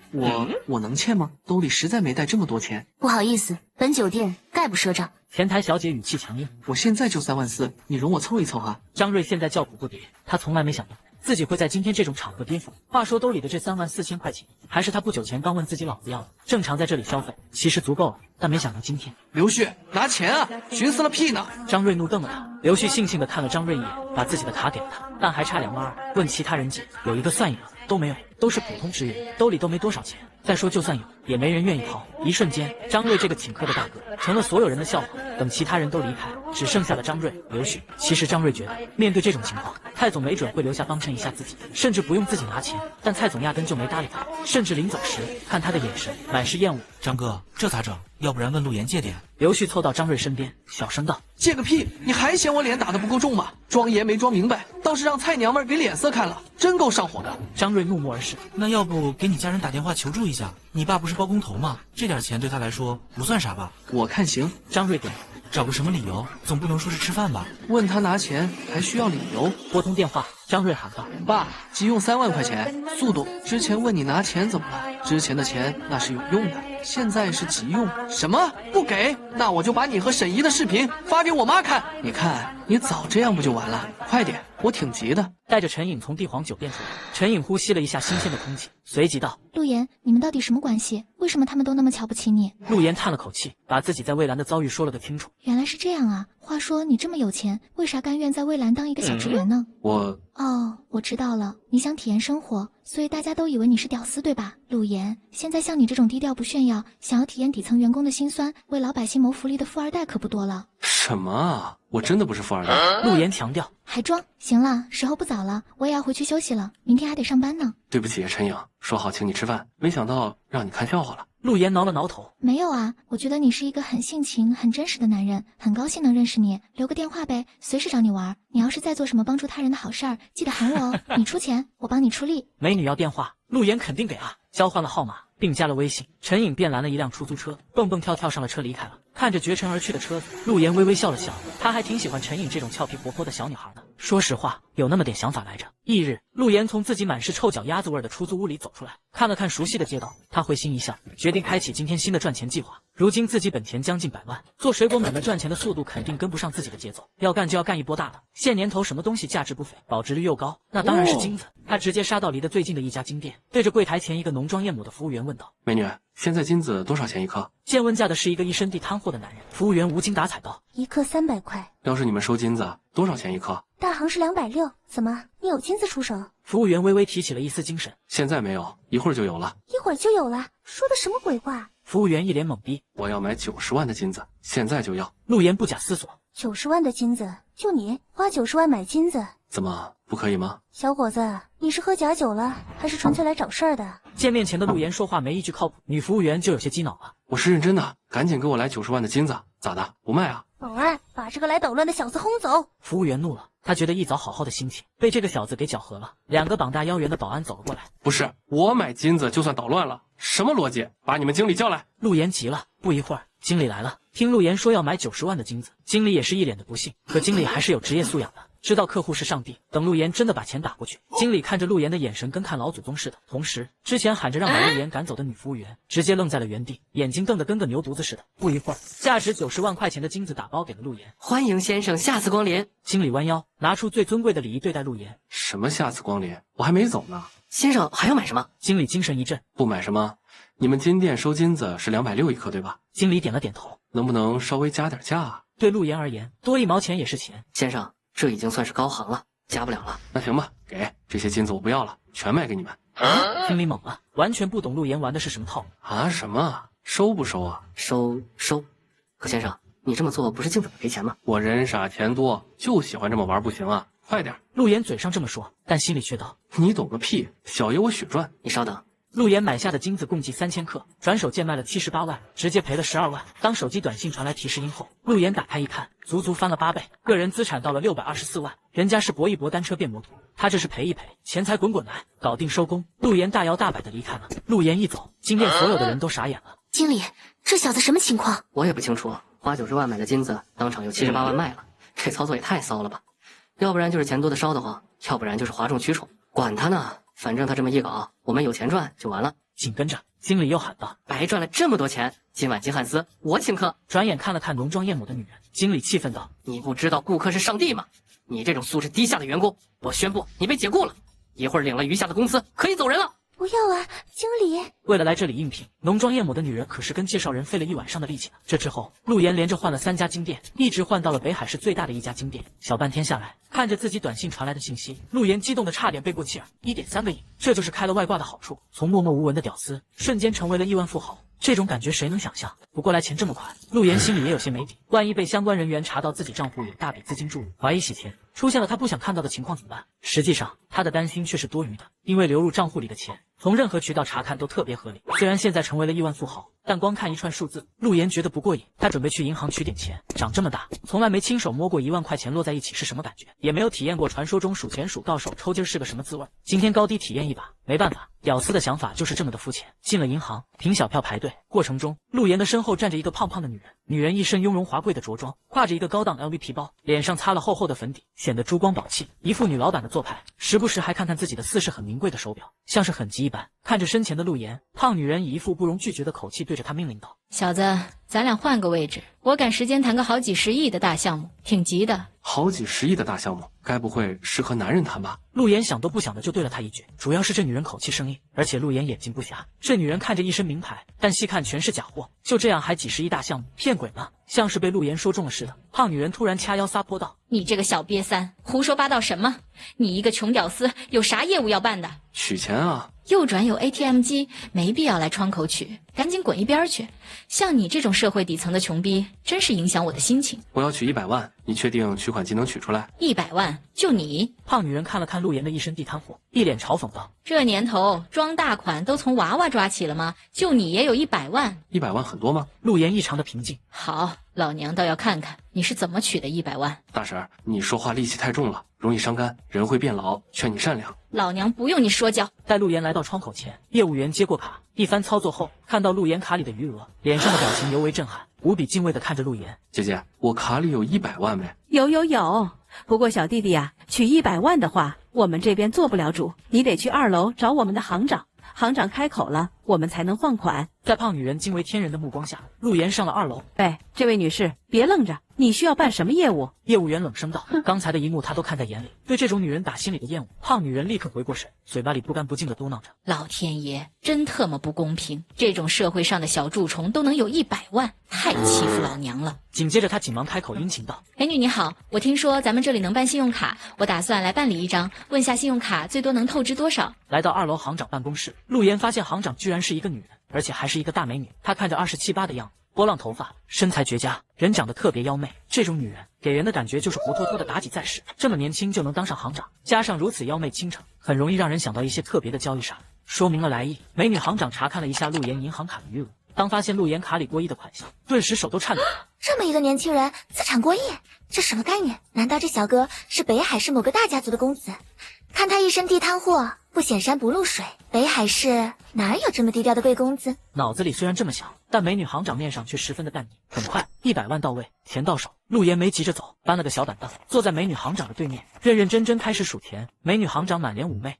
我能欠吗？兜里实在没带这么多钱。不好意思，本酒店概不赊账。前台小姐语气强硬，我现在就3万4，你容我凑一凑啊。张瑞现在叫苦不迭，他从来没想到自己会在今天这种场合跌伏。话说兜里的这3万4千块钱，还是他不久前刚问自己老子要的。正常在这里消费，其实足够了，但没想到今天。刘旭，拿钱啊！寻思了屁呢！张瑞怒瞪了他，刘旭悻悻地看了张瑞一眼，把自己的卡给了他，但还差2万2。问其他人借，有一个算一个，都没有，都是普通职员，兜里都没多少钱。再说就算有，也没人愿意掏。一瞬间，张瑞这个请客的大哥成了所有人的笑话。等其他人都离开，只剩下了张瑞、刘旭。其实张瑞觉得，面对这种情况，蔡总没准会留下帮衬一下自己，甚至不用自己拿钱。但蔡总压根就没搭理他，甚至临走时看他的眼神满是厌恶。张哥，这咋整？要不然问陆岩借点。刘旭凑到张瑞身边，小声道：“借个屁！你还嫌我脸打得不够重吗？装爷没装明白，倒是让蔡娘们给脸色看了，真够上火的。”张瑞怒目而视。那要不给你家人打电话求助一下？你爸不是包工头吗？这点钱对他来说不算啥吧？我看行。张瑞点。找个什么理由？总不能说是吃饭吧？问他拿钱还需要理由？拨通电话，张瑞喊道：“爸，急用3万块钱，速度！之前问你拿钱怎么了？之前的钱那是有用的，现在是急用。什么？不给？那我就把你和沈怡的视频发给我妈看。你看，你早这样不就完了？快点，我挺急的。”带着陈颖从帝皇酒店出来，陈颖呼吸了一下新鲜的空气，随即道：“陆岩，你们到底什么关系？为什么他们都那么瞧不起你？”陆岩叹了口气，把自己在蔚蓝的遭遇说了个清楚。原来是这样啊！话说你这么有钱，为啥甘愿在蔚蓝当一个小职员呢？我……哦，我知道了，你想体验生活，所以大家都以为你是屌丝，对吧？陆岩，现在像你这种低调不炫耀，想要体验底层员工的辛酸，为老百姓谋福利的富二代可不多了。什么啊？我真的不是富二代。陆岩强调。还装？行了，时候不早了，我也要回去休息了，明天还得上班呢。对不起，陈颖，说好请你吃饭，没想到让你看笑话了。陆岩挠了挠头。没有啊，我觉得你是一个很性情、很真实的男人，很高兴能认识你，留个电话呗，随时找你玩。你要是再做什么帮助他人的好事儿，记得喊我哦，你出钱，我帮你出力。美女要电话，陆岩肯定给啊。交换了号码，并加了微信，陈颖便拦了一辆出租车，蹦蹦跳跳上了车离开了。看着绝尘而去的车子，陆岩微微笑了笑，他还挺喜欢陈颖这种俏皮活泼的小女孩的。说实话，有那么点想法来着。翌日，陆岩从自己满是臭脚丫子味的出租屋里走出来，看了看熟悉的街道，他会心一笑，决定开启今天新的赚钱计划。如今自己本钱将近100万，做水果买卖赚钱的速度肯定跟不上自己的节奏，要干就要干一波大的。现年头什么东西价值不菲，保值率又高，那当然是金子。他直接杀到离得最近的一家金店，对着柜台前一个浓妆艳抹的服务员问道：“美女，现在金子多少钱一克？”见问价的是一个一身地摊货的男人，服务员无精打采道：“1克300块。”要是你们收金子，多少钱一克？大行是260，怎么，你有金子出手？服务员微微提起了一丝精神。现在没有，一会儿就有了。一会儿就有了？说的什么鬼话？服务员一脸懵逼。我要买90万的金子，现在就要。陆岩不假思索：“90万的金子，就你花90万买金子？怎么不可以吗？”小伙子，你是喝假酒了，还是纯粹来找事儿的？见面前的陆岩说话没一句靠谱，女服务员就有些激恼了。我是认真的，赶紧给我来90万的金子，咋的？不卖啊？保安，把这个来捣乱的小子轰走！服务员怒了，他觉得一早好好的心情被这个小子给搅和了。2个膀大腰圆的保安走了过来。不是，我买金子就算捣乱了，什么逻辑？把你们经理叫来！陆岩急了。不一会儿，经理来了。听陆岩说要买90万的金子，经理也是一脸的不信。可经理还是有职业素养的，知道客户是上帝。等陆岩真的把钱打过去，经理看着陆岩的眼神跟看老祖宗似的。同时，之前喊着让把陆岩赶走的女服务员直接愣在了原地，眼睛瞪得跟个牛犊子似的。不一会儿，价值90万块钱的金子打包给了陆岩。欢迎先生下次光临。经理弯腰拿出最尊贵的礼仪对待陆岩。什么下次光临？我还没走呢。先生还要买什么？经理精神一振。不买什么？你们金店收金子是260一克对吧？经理点了点头。能不能稍微加点价啊？对陆岩而言，多1毛钱也是钱。先生，这已经算是高行了，加不了了。那行吧，给这些金子我不要了，全卖给你们。经理懵了，完全不懂陆岩玩的是什么套路啊？什么？收不收啊？收。可先生，你这么做不是净准备赔钱吗？我人傻钱多，就喜欢这么玩，不行啊？快点！陆岩嘴上这么说，但心里却道：你懂个屁！小爷我血赚。你稍等。陆岩买下的金子共计3000克，转手贱卖了78万，直接赔了12万。当手机短信传来提示音后，陆岩打开一看，足足翻了8倍，个人资产到了624万。人家是搏一搏单车变摩托，他这是赔一赔，钱财滚滚来，搞定收工。陆岩大摇大摆的离开了。陆岩一走，金店所有的人都傻眼了。经理，这小子什么情况？我也不清楚，花90万买的金子，当场有78万卖了，这操作也太骚了吧！要不然就是钱多的烧得慌，要不然就是哗众取宠。管他呢，反正他这么一搞，我们有钱赚就完了。紧跟着，经理又喊道：白赚了这么多钱，今晚金汉斯我请客。转眼看了看浓妆艳抹的女人，经理气愤道：你不知道顾客是上帝吗？你这种素质低下的员工，我宣布你被解雇了，一会儿领了余下的工资可以走人了。不要啊，经理！为了来这里应聘，浓妆艳抹的女人可是跟介绍人费了一晚上的力气呢。这之后，陆岩连着换了3家金店，一直换到了北海市最大的一家金店。小半天下来，看着自己短信传来的信息，陆岩激动的差点背过气儿。1.3个亿，这就是开了外挂的好处，从默默无闻的屌丝，瞬间成为了亿万富豪。这种感觉谁能想象？不过来钱这么快，陆岩心里也有些没底。万一被相关人员查到自己账户有大笔资金注入，怀疑洗钱，出现了他不想看到的情况怎么办？实际上，他的担心却是多余的，因为流入账户里的钱，从任何渠道查看都特别合理。虽然现在成为了亿万富豪，但光看一串数字，陆岩觉得不过瘾。他准备去银行取点钱。长这么大，从来没亲手摸过1万块钱摞在一起是什么感觉，也没有体验过传说中数钱数到手抽筋是个什么滋味。今天高低体验一把，没办法，屌丝的想法就是这么的肤浅。进了银行，凭小票排队，过程中，陆岩的身后站着一个胖胖的女人，女人一身雍容华贵的着装，挎着一个高档 LV 皮包，脸上擦了厚厚的粉底，显得珠光宝气，一副女老板的做派，时不时还看看自己的似是很名贵的手表，像是很急一般。看着身前的陆岩，胖女人以一副不容拒绝的口气对着他命令道：小子，咱俩换个位置，我赶时间谈个好几十亿的大项目，挺急的。好几十亿的大项目，该不会是和男人谈吧？陆岩想都不想的就对了他一句，主要是这女人口气生硬，而且陆岩眼睛不瞎。这女人看着一身名牌，但细看全是假货，就这样还几十亿大项目，骗鬼吗？像是被陆岩说中了似的。胖女人突然掐腰撒泼道：“你这个小瘪三，胡说八道什么？你一个穷屌丝，有啥业务要办的？取钱啊！右转有 ATM 机，没必要来窗口取，赶紧滚一边去！像你这种社会底层的穷逼，真是影响我的心情。我要取100万，你确定取款机能取出来？100万，就你？”胖女人看了看陆岩的一身地摊货，一脸嘲讽道：“这年头装大款都从娃娃抓起了吗？就你也有100万？100万很多吗？”陆岩异常的平静。好，老娘倒要看看你是怎么取的100万。大婶，你说话戾气太重了，容易伤肝，人会变老，劝你善良。老娘不用你说教。待陆岩来到窗口前，业务员接过卡，一番操作后，看到陆岩卡里的余额，脸上的表情尤为震撼，无比敬畏的看着陆岩。姐姐，我卡里有100万没？有。不过小弟弟啊，取100万的话，我们这边做不了主，你得去2楼找我们的行长。行长开口了，我们才能放款。在胖女人惊为天人的目光下，陆岩上了2楼。喂，这位女士，别愣着，你需要办什么业务？业务员冷声道。刚才的一幕他都看在眼里，对这种女人打心里的厌恶。胖女人立刻回过神，嘴巴里不干不净的嘟囔着：“老天爷，真特么不公平！这种社会上的小蛀虫都能有100万，太欺负老娘了。”紧接着他紧忙开口殷勤道：“美女你好，我听说咱们这里能办信用卡，我打算来办理一张，问下信用卡最多能透支多少？”来到2楼行长办公室，陆岩发现行长居然是一个女人，而且还是一个大美女。她看着27、8的样子，波浪头发，身材绝佳，人长得特别妖媚。这种女人给人的感觉就是活脱脱的妲己在世，这么年轻就能当上行长，加上如此妖媚倾城，很容易让人想到一些特别的交易杀人。说明了来意，美女行长查看了一下陆岩银行卡的余额，当发现陆岩卡里过亿的款项，顿时手都颤抖。这么一个年轻人资产过亿，这什么概念？难道这小哥是北海市某个大家族的公子？看他一身地摊货，不显山不露水，北海市哪有这么低调的贵公子？脑子里虽然这么想，但美女行长面上却十分的淡定。很快100万到位，钱到手，陆岩没急着走，搬了个小板凳，坐在美女行长的对面，认认真真开始数钱。美女行长满脸妩媚：“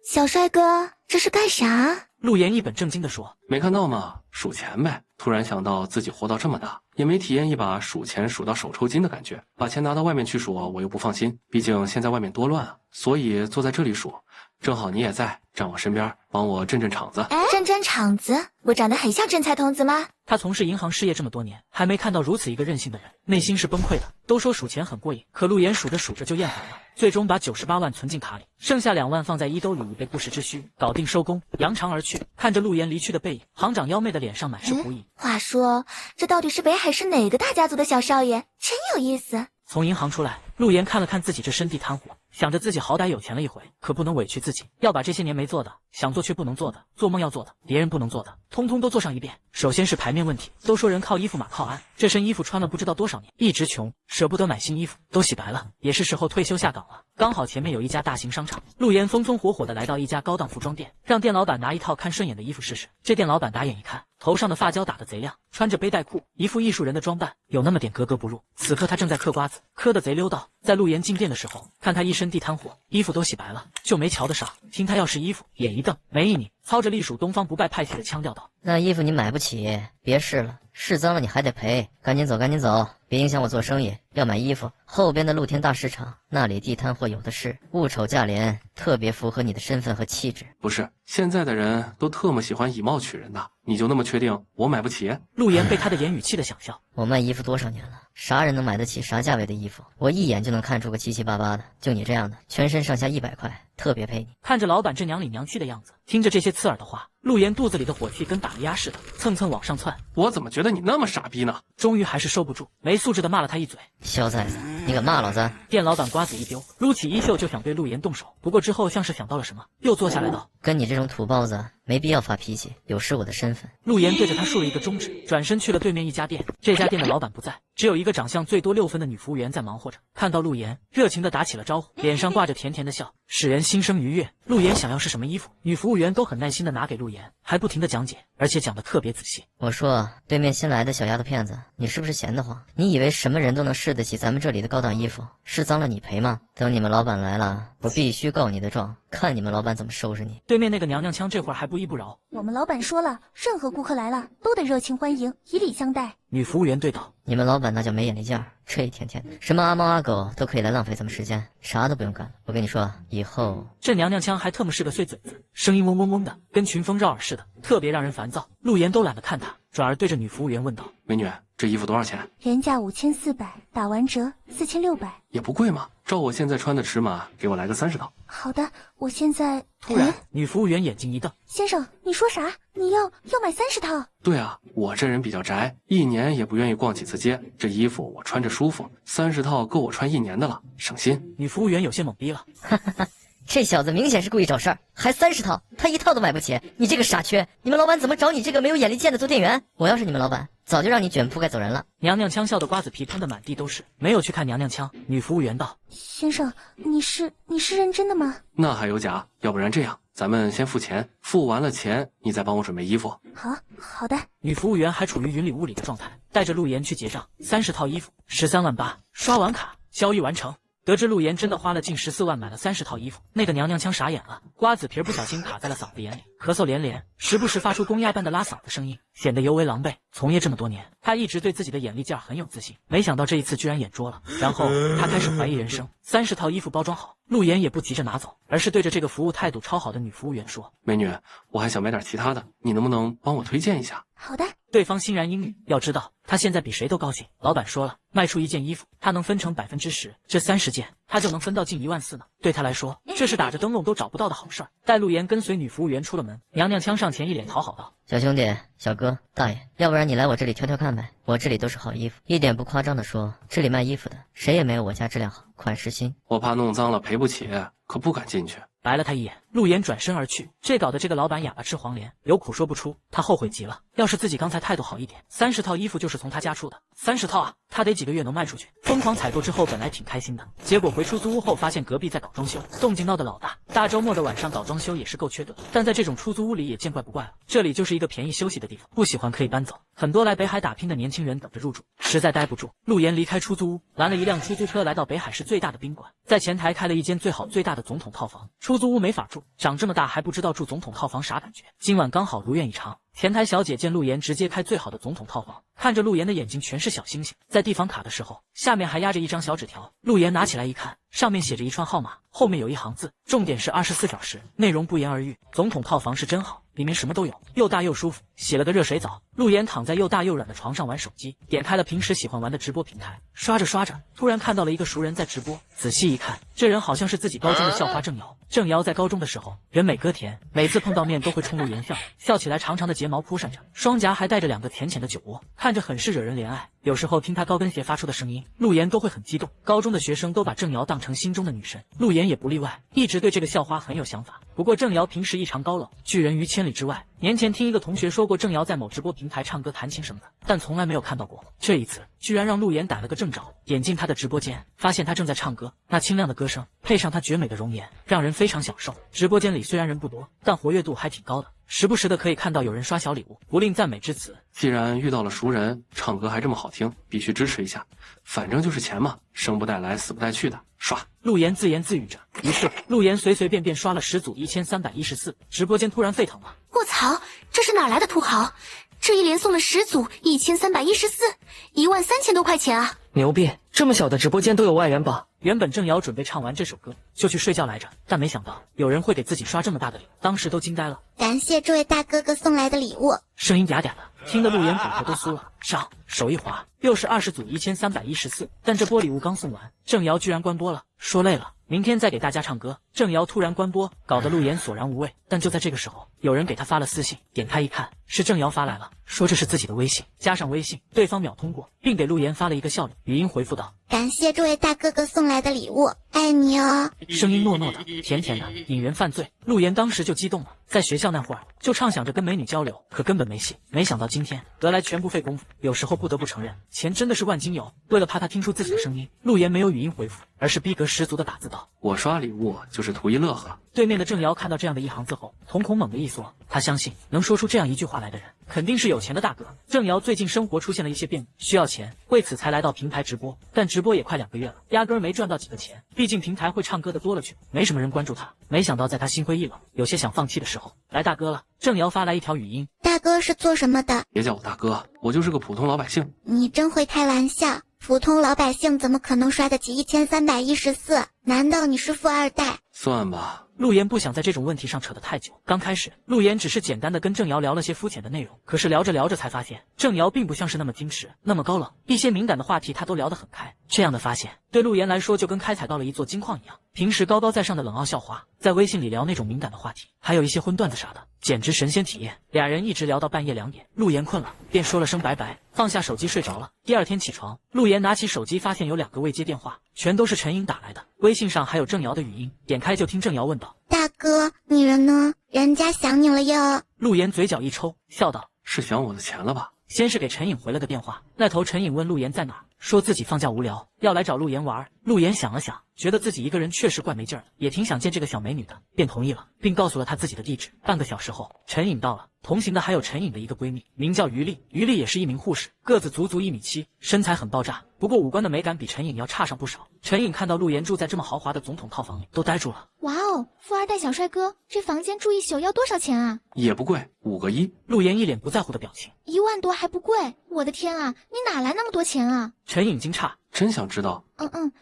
小帅哥，这是干啥？”陆岩一本正经地说：“没看到吗？数钱呗。”突然想到自己活到这么大，也没体验一把数钱数到手抽筋的感觉。把钱拿到外面去数，我又不放心，毕竟现在外面多乱啊。所以坐在这里数，正好你也在，站我身边，帮我镇镇场子。镇场子？我长得很像镇财童子吗？他从事银行事业这么多年，还没看到如此一个任性的人，内心是崩溃的。都说数钱很过瘾，可陆岩数着数着就厌烦了，最终把98万存进卡里，剩下2万放在衣兜里以备不时之需。搞定收工，扬长而去。看着陆岩离去的背影，行长妖媚的脸上满是狐疑。话说，这到底是北海市哪个大家族的小少爷？真有意思。从银行出来，陆岩看了看自己这身地摊货，想着自己好歹有钱了一回，可不能委屈自己，要把这些年没做的、想做却不能做的、做梦要做的、别人不能做的，通通都做上一遍。首先是牌面问题，都说人靠衣服马靠鞍，这身衣服穿了不知道多少年，一直穷，舍不得买新衣服，都洗白了，也是时候退休下岗了。刚好前面有一家大型商场，陆岩风风火火的来到一家高档服装店，让店老板拿一套看顺眼的衣服试试。这店老板打眼一看，头上的发胶打得贼亮，穿着背带裤，一副艺术人的装扮，有那么点格格不入。此刻他正在嗑瓜子，嗑得贼溜道。在陆岩进店的时候，看他一身地摊货，衣服都洗白了，就没瞧得上。听他要是衣服，眼一瞪，没一拧，操着隶属东方不败派系的腔调道：“那衣服你买不起，别试了，试脏了你还得赔，赶紧走，赶紧走，别影响我做生意。要买衣服，后边的露天大市场，那里地摊货有的是，物丑价廉，特别符合你的身份和气质。”不是，现在的人都特么喜欢以貌取人的，你就那么确定我买不起？陆岩被他的言语气得想笑。我卖衣服多少年了，啥人能买得起啥价位的衣服？我一眼就能看出个七七八八的，就你这样的，全身上下100块，特别配你。看着老板这娘里娘气的样子，听着这些刺耳的话，陆岩肚子里的火气跟打了压似的，蹭蹭往上窜。我怎么觉得你那么傻逼呢？终于还是受不住，没素质的骂了他一嘴。小崽子，你敢骂老子？店老板瓜子一丢，撸起衣袖就想对陆岩动手，不过之后像是想到了什么，又坐下来道：“跟你这种土包子没必要发脾气，有失我的身份。”陆岩对着他竖了一个中指，转身去了对面一家店。这家店的老板不在，只有一个长相最多6分的女服务员在忙活着。看到陆岩，热情地打起了招呼，脸上挂着甜甜的笑，使人心生愉悦。陆岩想要是什么衣服，女服务员都很耐心地拿给陆岩，还不停地讲解，而且讲得特别仔细。我说，对面新来的小丫头片子，你是不是闲得慌？你以为什么人都能试得起咱们这里的高档衣服？试脏了你赔吗？等你们老板来了，我必须告你的状，看你们老板怎么收拾你。对面那个娘娘腔这会儿还不依不饶。我们老板说了，任何顾客来了都得热情欢迎，以礼相待。女服务员对道：你们老板那叫没眼力劲儿，这一天天的，什么阿猫阿狗都可以来浪费咱们时间，啥都不用干了。我跟你说，以后这娘娘腔还特么是个碎嘴子，声音嗡嗡嗡的，跟群蜂绕耳似的，特别让人烦躁。陆岩都懒得看他，转而对着女服务员问道：美女，这衣服多少钱？原价5400，打完折4600，也不贵嘛。照我现在穿的尺码，给我来个30套。好的，我现在。突然，女服务员眼睛一瞪：先生，你说啥？你要买30套？对啊，我这人比较宅，一年也不愿意逛几次街。这衣服我穿着舒服，30套够我穿1年的了，省心。女服务员有些懵逼了，哈哈哈，这小子明显是故意找事儿，还30套，他1套都买不起。你这个傻缺，你们老板怎么找你这个没有眼力见的做店员？我要是你们老板，早就让你卷铺盖走人了。娘娘腔笑的瓜子皮喷的满地都是，没有去看娘娘腔。女服务员道：先生，你是认真的吗？那还有假？要不然这样，咱们先付钱，付完了钱，你再帮我准备衣服。好的。女服务员还处于云里雾里的状态，带着陆岩去结账，30套衣服，13万8，刷完卡，交易完成。得知陆岩真的花了近14万买了30套衣服，那个娘娘腔傻眼了，瓜子皮不小心卡在了嗓子眼里，咳嗽连连，时不时发出公鸭般的拉嗓子声音，显得尤为狼狈。从业这么多年，他一直对自己的眼力劲儿很有自信，没想到这一次居然眼拙了。然后他开始怀疑人生。30套衣服包装好，陆岩也不急着拿走，而是对着这个服务态度超好的女服务员说：美女，我还想买点其他的，你能不能帮我推荐一下？好的。对方欣然应允。要知道他现在比谁都高兴，老板说了，卖出1件衣服他能分成10%，这30件他就能分到近14000呢。对他来说，这是打着灯笼都找不到的好事儿。待陆岩跟随女服务员出了门，娘娘腔上前一脸讨好道：小兄弟、小哥、大爷，要不然你来我这里挑挑看呗，我这里都是好衣服，一点不夸张的说，这里卖衣服的谁也没有我家质量好，款式新。我怕弄脏了赔不起，可不敢进去。白了他一眼，陆岩转身而去，这搞得这个老板哑巴吃黄连，有苦说不出。他后悔极了，要是自己刚才态度好一点，30套衣服就是从他家出的，30套啊，他得几个月能卖出去。疯狂采购之后，本来挺开心的，结果回出租屋后发现隔壁在搞装修，动静闹得老大。大周末的晚上搞装修也是够缺德，但在这种出租屋里也见怪不怪了。这里就是一个便宜休息的地方，不喜欢可以搬走。很多来北海打拼的年轻人等着入住，实在待不住，陆岩离开出租屋，拦了一辆出租车，来到北海市最大的宾馆，在前台开了一间最好最大的总统套房。出租屋没法住，长这么大还不知道住总统套房啥感觉。今晚刚好如愿以偿，前台小姐见陆岩直接开最好的总统套房，看着陆岩的眼睛全是小星星。在递房卡的时候，下面还压着一张小纸条，陆岩拿起来一看，上面写着一串号码，后面有一行字，重点是24小时，内容不言而喻。总统套房是真好，里面什么都有，又大又舒服，洗了个热水澡，陆岩躺在又大又软的床上玩手机，点开了平时喜欢玩的直播平台，刷着刷着，突然看到了一个熟人在直播，仔细一看，这人好像是自己高中的校花郑瑶。郑瑶在高中的时候人美歌甜，每次碰到面都会冲陆岩笑，笑起来长长的睫毛扑闪着，双颊还带着2个浅浅的酒窝，看着很是惹人怜爱。有时候听她高跟鞋发出的声音，陆岩都会很激动。高中的学生都把郑瑶当成心中的女神，陆岩也不例外，一直对这个校花很有想法。不过郑瑶平时异常高冷，拒人于千里之外。年前听一个同学说过郑瑶在某直播平台唱歌弹琴什么的，但从来没有看到过。这一次居然让陆岩逮了个正着，点进她的直播间，发现她正在唱歌，那清亮的歌声配上她绝美的容颜，让人非常享受。直播间里虽然人不多，但活跃度还挺高的，时不时的可以看到有人刷小礼物，不吝赞美之词。既然遇到了熟人，唱歌还这么好听，必须支持一下。反正就是钱嘛，生不带来死不带去的，刷。陆岩自言自语着，于是陆岩随随便便刷了10组1314，直播间突然沸腾了。卧槽，这是哪来的土豪？这一连送了10组1314，13000多块钱啊！牛逼，这么小的直播间都有外援吧？原本郑瑶准备唱完这首歌就去睡觉来着，但没想到有人会给自己刷这么大的礼，当时都惊呆了。感谢这位大哥哥送来的礼物，声音嗲嗲的，听得陆岩骨头都酥了。上手一滑，又是20组1314，但这波礼物刚送完，郑瑶居然关播了，说累了，明天再给大家唱歌。郑瑶突然关播，搞得陆岩索然无味。但就在这个时候，有人给他发了私信，点开一看，是郑瑶发来了，说这是自己的微信，加上微信，对方秒通过，并给陆岩发了一个笑脸，语音回复道：感谢这位大哥哥送来的礼物，爱你哦。声音糯糯的，甜甜的，引人犯罪。陆岩当时就激动了，在学校那会儿就畅想着跟美女交流，可根本没戏。没想到今天得来全不费功夫。有时候不得不承认，钱真的是万金油。为了怕他听出自己的声音，陆岩没有语音回复，而是逼格十足的打字道：我刷礼物就是图一乐呵。对面的郑瑶看到这样的一行字后，瞳孔猛地一缩，他相信能说出这样一句话来的人，肯定是有钱的大哥。郑瑶最近生活出现了一些变故，需要钱，为此才来到平台直播，但直播也快2个月了，压根儿没赚到几个钱。毕竟平台会唱歌的多了去了，没什么人关注他。没想到在他心灰意冷，有些想放弃的时候，来大哥了。郑瑶发来一条语音：大哥是做什么的？别叫我大哥，我就是个普通老百姓。你真会开玩笑，普通老百姓怎么可能刷得起1314？难道你是富二代？算吧。陆岩不想在这种问题上扯得太久。刚开始，陆岩只是简单的跟郑瑶聊了些肤浅的内容，可是聊着聊着才发现，郑瑶并不像是那么矜持，那么高冷，一些敏感的话题他都聊得很开。这样的发现，对陆岩来说就跟开采到了一座金矿一样。平时高高在上的冷傲校花，在微信里聊那种敏感的话题，还有一些荤段子啥的，简直神仙体验。俩人一直聊到半夜2点，陆岩困了，便说了声拜拜，放下手机睡着了。第二天起床，陆岩拿起手机，发现有2个未接电话，全都是陈颖打来的，微信上还有郑瑶的语音，点开就听郑瑶问道：大哥，你人呢？人家想你了哟。陆岩嘴角一抽，笑道：是想我的钱了吧？先是给陈颖回了个电话，那头陈颖问陆岩在哪儿，说自己放假无聊，要来找陆岩玩。陆岩想了想，觉得自己一个人确实怪没劲儿的，也挺想见这个小美女的，便同意了，并告诉了她自己的地址。半个小时后，陈颖到了，同行的还有陈颖的一个闺蜜，名叫于丽。于丽也是一名护士，个子足足1.7米，身材很爆炸，不过五官的美感比陈颖要差上不少。陈颖看到陆岩住在这么豪华的总统套房里，都呆住了。哇哦，富二代小帅哥，这房间住一宿要多少钱啊？也不贵，5个1。陆岩一脸不在乎的表情，1万多还不贵？我的天啊，你哪来那么多钱啊？陈颖惊诧，真想知道。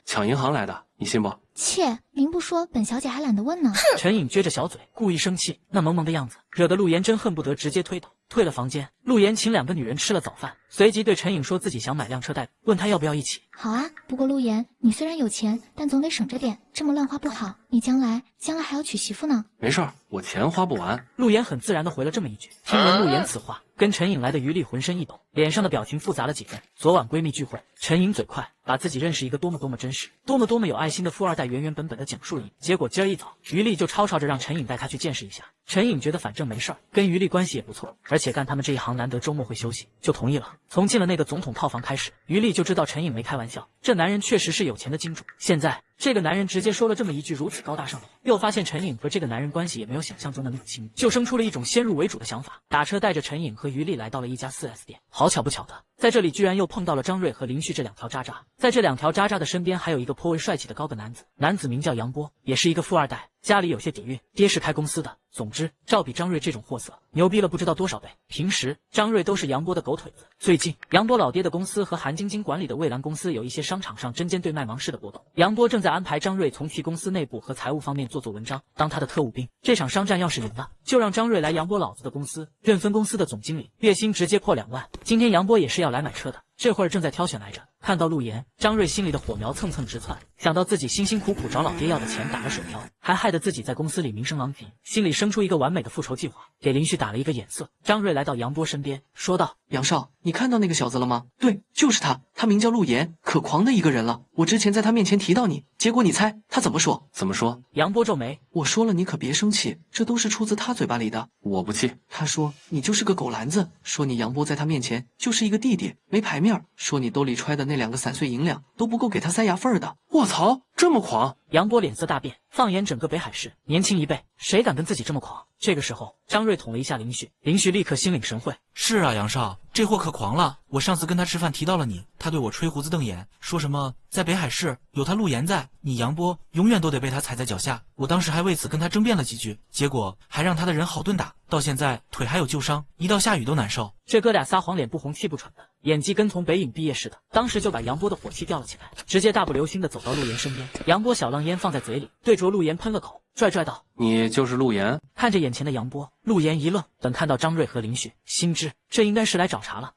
抢银行来的，你信不？切，明不说，本小姐还懒得问呢。陈颖撅着小嘴，故意生气，那萌萌的样子，惹得陆岩真恨不得直接推倒。退了房间，陆岩请2个女人吃了早饭，随即对陈颖说自己想买辆车代步，问他要不要一起。好啊，不过陆岩，你虽然有钱，但总得省着点，这么乱花不好。你将来还要娶媳妇呢。没事儿，我钱花不完。陆岩很自然地回了这么一句。听闻陆岩此话，跟陈颖来的于丽浑身一抖，脸上的表情复杂了几分。昨晚闺蜜聚会，陈颖嘴快，把自己认识一个多么真实、多么有爱心的富二代原本的讲述了一遍。结果今儿一早，于丽就吵着让陈颖带她去见识一下。陈颖觉得反正没事儿，跟于丽关系也不错，而且干他们这一行难得周末会休息，就同意了。从进了那个总统套房开始，于丽就知道陈颖没开玩笑，这男人确实是有钱的金主。现在这个男人直接说了这么一句如此高大上的话，又发现陈颖和这个男人关系也没有想象中的那么亲密，就生出了一种先入为主的想法。打车带着陈颖和于丽来到了一家 4S 店，好巧不巧的，在这里居然又碰到了张瑞和林旭这2条渣渣。在这2条渣渣的身边还有一个颇为帅气的高个男子，男子名叫杨波，也是一个富二代，家里有些底蕴，爹是开公司的。总之，照比张瑞这种货色，牛逼了不知道多少倍。平时张瑞都是杨波的狗腿子。最近，杨波老爹的公司和韩晶晶管理的蔚蓝公司有一些商场上针尖对麦芒式的波动，杨波正在安排张瑞从其公司内部和财务方面做文章，当他的特务兵。这场商战要是赢了，就让张瑞来杨波老子的公司任分公司的总经理，月薪直接破2万。今天杨波也是要来买车的，这会儿正在挑选来着。看到陆岩，张瑞心里的火苗蹭蹭直窜，想到自己辛辛苦苦找老爹要的钱打了水漂，还害得自己在公司里名声狼藉，心里生出一个完美的复仇计划，给林旭打了一个眼色。张瑞来到杨波身边，说道：杨少，你看到那个小子了吗？对，就是他，他名叫陆岩，可狂的一个人了。我之前在他面前提到你，结果你猜他怎么说？怎么说？杨波皱眉，我说了你可别生气，这都是出自他嘴巴里的。我不气。他说你就是个狗篮子，说你杨波在他面前就是一个弟弟，没牌面，说你兜里揣的那2个散碎银两都不够给他塞牙缝的。我操，这么狂！杨波脸色大变，放眼整个北海市，年轻一辈谁敢跟自己这么狂？这个时候，张瑞捅了一下林旭，林旭立刻心领神会。是啊，杨少，这货可狂了。我上次跟他吃饭提到了你，他对我吹胡子瞪眼，说什么在北海市有他陆岩在，你杨波永远都得被他踩在脚下。我当时还为此跟他争辩了几句，结果还让他的人好顿打，到现在腿还有旧伤，一到下雨都难受。这哥俩撒谎脸不红气不喘的，演技跟从北影毕业似的，当时就把杨波的火气吊了起来，直接大步流星的走到陆岩身边。杨波小浪烟放在嘴里，对着陆岩喷了口，拽道：你就是陆岩？看着眼前的杨波，陆岩一愣，等看到张瑞和林旭，心知这应该是来找茬了。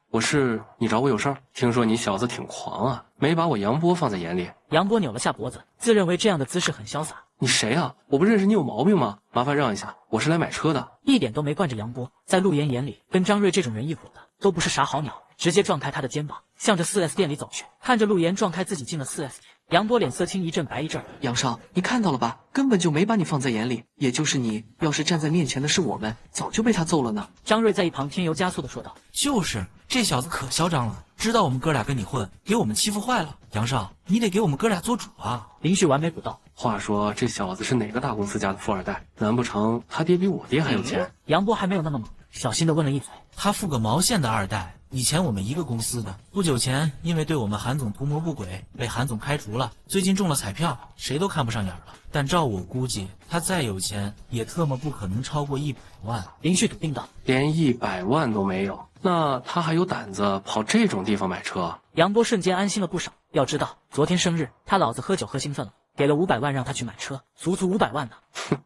你找我有事儿？听说你小子挺狂啊，没把我杨波放在眼里。杨波扭了下脖子，自认为这样的姿势很潇洒。你谁啊？我不认识你有毛病吗？麻烦让一下，我是来买车的。一点都没惯着杨波，在陆岩眼里，跟张瑞这种人一伙的都不是啥好鸟，直接撞开他的肩膀，向着 4S 店里走去。看着陆岩撞开自己进了 4S 店，杨波脸色青一阵白一阵。杨少，你看到了吧？根本就没把你放在眼里，也就是你，要是站在面前的是我们，早就被他揍了呢。张瑞在一旁添油加醋的说道：就是这小子可嚣张了，知道我们哥俩跟你混，给我们欺负坏了。杨少，你得给我们哥俩做主啊！林旭完美补刀。话说这小子是哪个大公司家的富二代？难不成他爹比我爹还有钱？杨波还没有那么猛，小心地问了一嘴。他付个毛线的二代，以前我们一个公司的，不久前因为对我们韩总图谋不轨，被韩总开除了。最近中了彩票，谁都看不上眼了。但照我估计，他再有钱，也特么不可能超过100万。林旭笃定道：“连100万都没有，那他还有胆子跑这种地方买车？”杨波瞬间安心了不少。要知道，昨天生日，他老子喝酒喝兴奋了，给了500万让他去买车，足足500万呢。哼，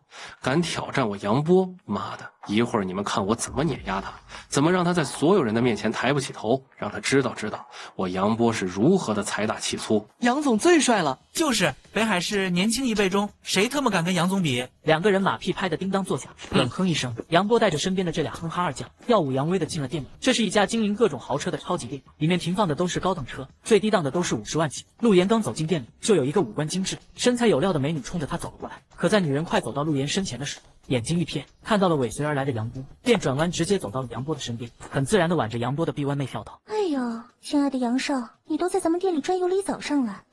敢挑战我杨波，妈的！一会儿你们看我怎么碾压他，怎么让他在所有人的面前抬不起头，让他知道我杨波是如何的财大气粗。杨总最帅了，就是北海市年轻一辈中，谁他妈敢跟杨总比？两个人马屁拍得叮当作响，冷哼一声，杨波带着身边的这俩哼哈二将，耀武扬威的进了店里。这是一家经营各种豪车的超级店，里面停放的都是高档车，最低档的都是50万起。陆岩刚走进店里，就有一个五官精致、身材有料的美女冲着他走了过来。可在女人快走到陆岩身前的时候，眼睛一瞥，看到了尾随而来的杨波，便转弯直接走到了杨波的身边，很自然地挽着杨波的臂弯，媚笑道：“哎呦，亲爱的杨少，你都在咱们店里转悠了一早上了。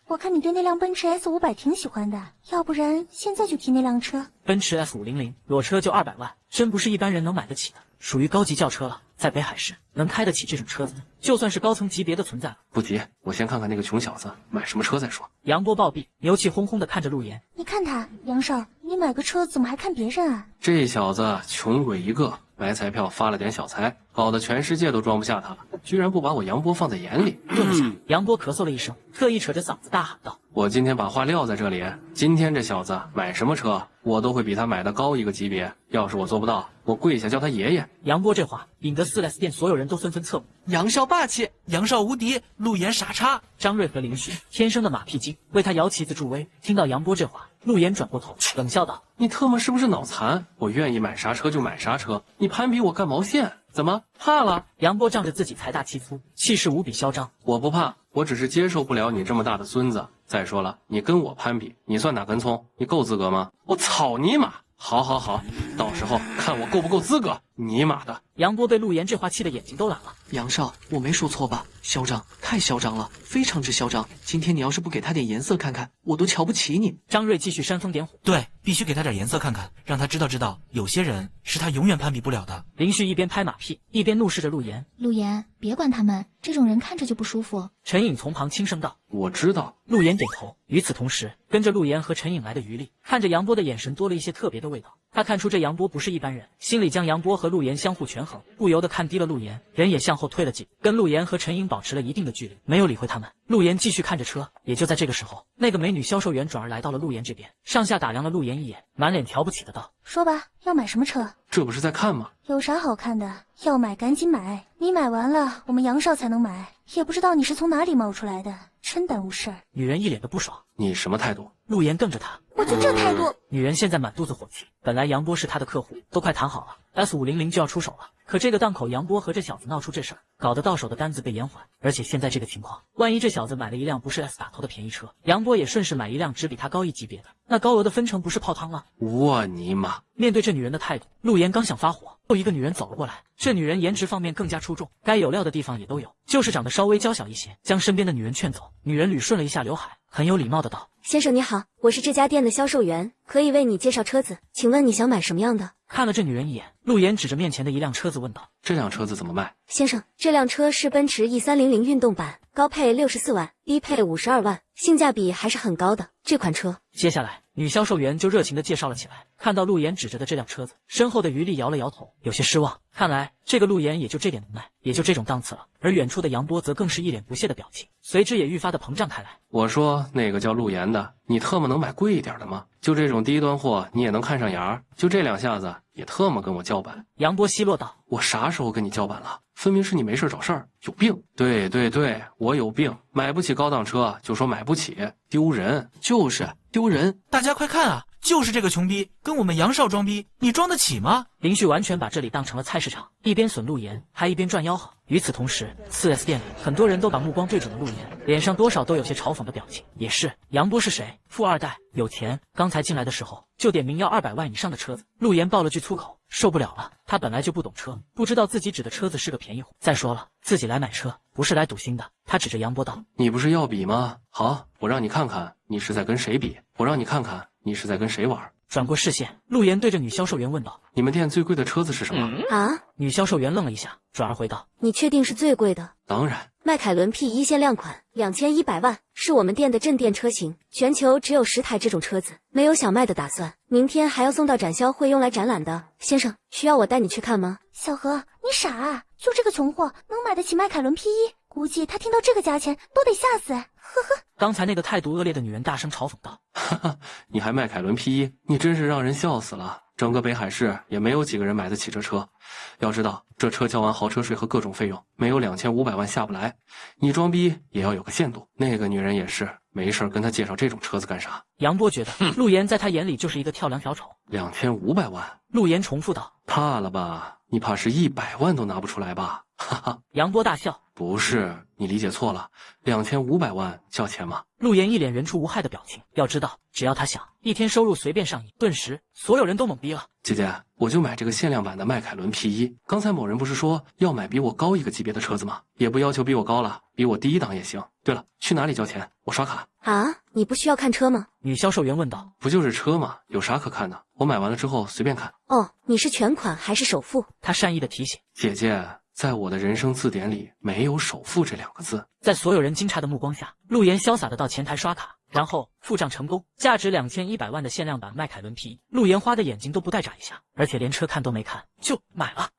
我看你对那辆奔驰 S500挺喜欢的，要不然现在就提那辆车。”奔驰 S500裸车就200万，真不是一般人能买得起的，属于高级轿车了。在北海市能开得起这种车子，就算是高层级别的存在了。不急，我先看看那个穷小子买什么车再说。杨波暴毙，牛气哄哄地看着陆岩：“你看他，杨少，你买个车怎么还看别人啊？这小子穷鬼一个，买彩票发了点小财，搞得全世界都装不下他了，居然不把我杨波放在眼里。”顿了下，杨波咳嗽了一声，特意扯着嗓子大喊道：“我今天把话撂在这里，今天这小子买什么车，我都会比他买的高一个级别。要是我做不到，我跪下叫他爷爷。”杨波这话引得4S店所有人都纷纷侧目。杨少霸气，杨少无敌，陆岩傻叉。张瑞和林旭天生的马屁精，为他摇旗子助威。听到杨波这话，陆岩转过头冷笑道：“你特么是不是脑残？我愿意买啥车就买啥车，你攀比我干毛线？怎么怕了？”杨波仗着自己财大气粗，气势无比嚣张。我不怕，我只是接受不了你这么大的孙子。再说了，你跟我攀比，你算哪根葱？你够资格吗？我操你妈！好，到时候看我够不够资格！尼玛的！杨波被陆岩这话气得眼睛都蓝了。杨少，我没说错吧？嚣张，太嚣张了，非常之嚣张。今天你要是不给他点颜色看看，我都瞧不起你。张瑞继续煽风点火。对，必须给他点颜色看看，让他知道，有些人是他永远攀比不了的。林旭一边拍马屁，一边怒视着陆岩。陆岩，别管他们，这种人看着就不舒服。陈颖从旁轻声道：“我知道。”陆岩点头。与此同时，跟着陆岩和陈颖来的余力，看着杨波的眼神多了一些特别的味道。他看出这杨波不是一般人，心里将杨波和陆岩相互权衡，不由得看低了陆岩，人也向后退了几步，跟陆岩和陈颖保持了一定的距离，没有理会他们。陆岩继续看着车。也就在这个时候，那个美女销售员转而来到了陆岩这边，上下打量了陆岩一眼，满脸瞧不起的道：“说吧，要买什么车？这不是在看吗？有啥好看的？要买赶紧买，你买完了，我们杨少才能买。也不知道你是从哪里冒出来的，真耽误事儿。”女人一脸的不爽：“你什么态度？”陆岩瞪着她：“我就这态度。”女人现在满肚子火气，本来杨波是她的客户，都快谈好了，S500就要出手了。可这个档口，杨波和这小子闹出这事儿，搞得到手的单子被延缓。而且现在这个情况，万一这小子买了一辆不是 S 打头的便宜车，杨波也顺势买一辆只比他高一级别的，那高额的分成不是泡汤了？我尼玛！面对这女人的态度，陆岩刚想发火，又一个女人走了过来。这女人颜值方面更加出众，该有料的地方也都有，就是长得稍微娇小一些，将身边的女人劝走。女人捋顺了一下刘海，很有礼貌的道：“先生你好，我是这家店的销售员，可以为你介绍车子，请问你想买什么样的？”看了这女人一眼，陆岩指着面前的一辆车子问道：“这辆车子怎么卖？”先生，这辆车是奔驰 E300运动版，高配64万，低配52万，性价比还是很高的。这款车，接下来女销售员就热情地介绍了起来。看到陆岩指着的这辆车子，身后的余力摇了摇头，有些失望。看来这个陆岩也就这点能耐，也就这种档次了。而远处的杨波则更是一脸不屑的表情，随之也愈发的膨胀开来。我说那个叫陆岩的，你特么能买贵一点的吗？就这种低端货你也能看上眼儿？就这两下子也特么跟我叫板？杨波奚落道：“我啥时候跟你叫板了？分明是你没事找事儿，有病！对，我有病，买不起高档车就说买不起，丢人！就是丢人！大家快看啊！”就是这个穷逼跟我们杨少装逼，你装得起吗？林旭完全把这里当成了菜市场，一边损陆岩，还一边赚吆喝。与此同时，4S店里很多人都把目光对准了陆岩，脸上多少都有些嘲讽的表情。也是，杨波是谁？富二代，有钱。刚才进来的时候就点名要200万以上的车子。陆岩爆了句粗口，受不了了。他本来就不懂车，不知道自己指的车子是个便宜货。再说了，自己来买车不是来赌新的。他指着杨波道：“你不是要比吗？好，我让你看看你是在跟谁比，我让你看看你是在跟谁玩。”转过视线，陆岩对着女销售员问道：“你们店最贵的车子是什么？”啊？女销售员愣了一下，转而回道：“你确定是最贵的？”当然。迈凯伦 P1 限量款2100万，是我们店的镇店车型，全球只有10台这种车子，没有小卖的打算。明天还要送到展销会用来展览的。先生，需要我带你去看吗？小何，你傻啊？就这个穷货能买得起迈凯伦 P1？估计他听到这个价钱都得吓死。呵呵。刚才那个态度恶劣的女人大声嘲讽道：“哈哈，你还迈凯伦 P1？你真是让人笑死了！整个北海市也没有几个人买得起这车。要知道，这车交完豪车税和各种费用，没有2500万下不来。你装逼也要有个限度。那个女人也是，没事跟他介绍这种车子干啥？”杨波觉得陆岩在他眼里就是一个跳梁小丑。2500万？陆岩重复道：“怕了吧？你怕是100万都拿不出来吧？”哈哈。杨波大笑：“不是，你理解错了，2500万叫钱吗？”陆岩一脸人畜无害的表情。要知道，只要他想，一天收入随便上亿。顿时，所有人都懵逼了。姐姐，我就买这个限量版的迈凯伦 P1。刚才某人不是说要买比我高一个级别的车子吗？也不要求比我高了，比我第一档也行。对了，去哪里交钱？我刷卡。啊？你不需要看车吗？女销售员问道。不就是车吗？有啥可看的？我买完了之后随便看。哦，你是全款还是首付？他善意的提醒。姐姐，在我的人生字典里没有首付这2个字。在所有人惊诧的目光下，陆岩潇洒的到前台刷卡，然后付账成功。价值2100万的限量版迈凯伦 P， 陆岩花的眼睛都不带眨一下，而且连车看都没看就买了。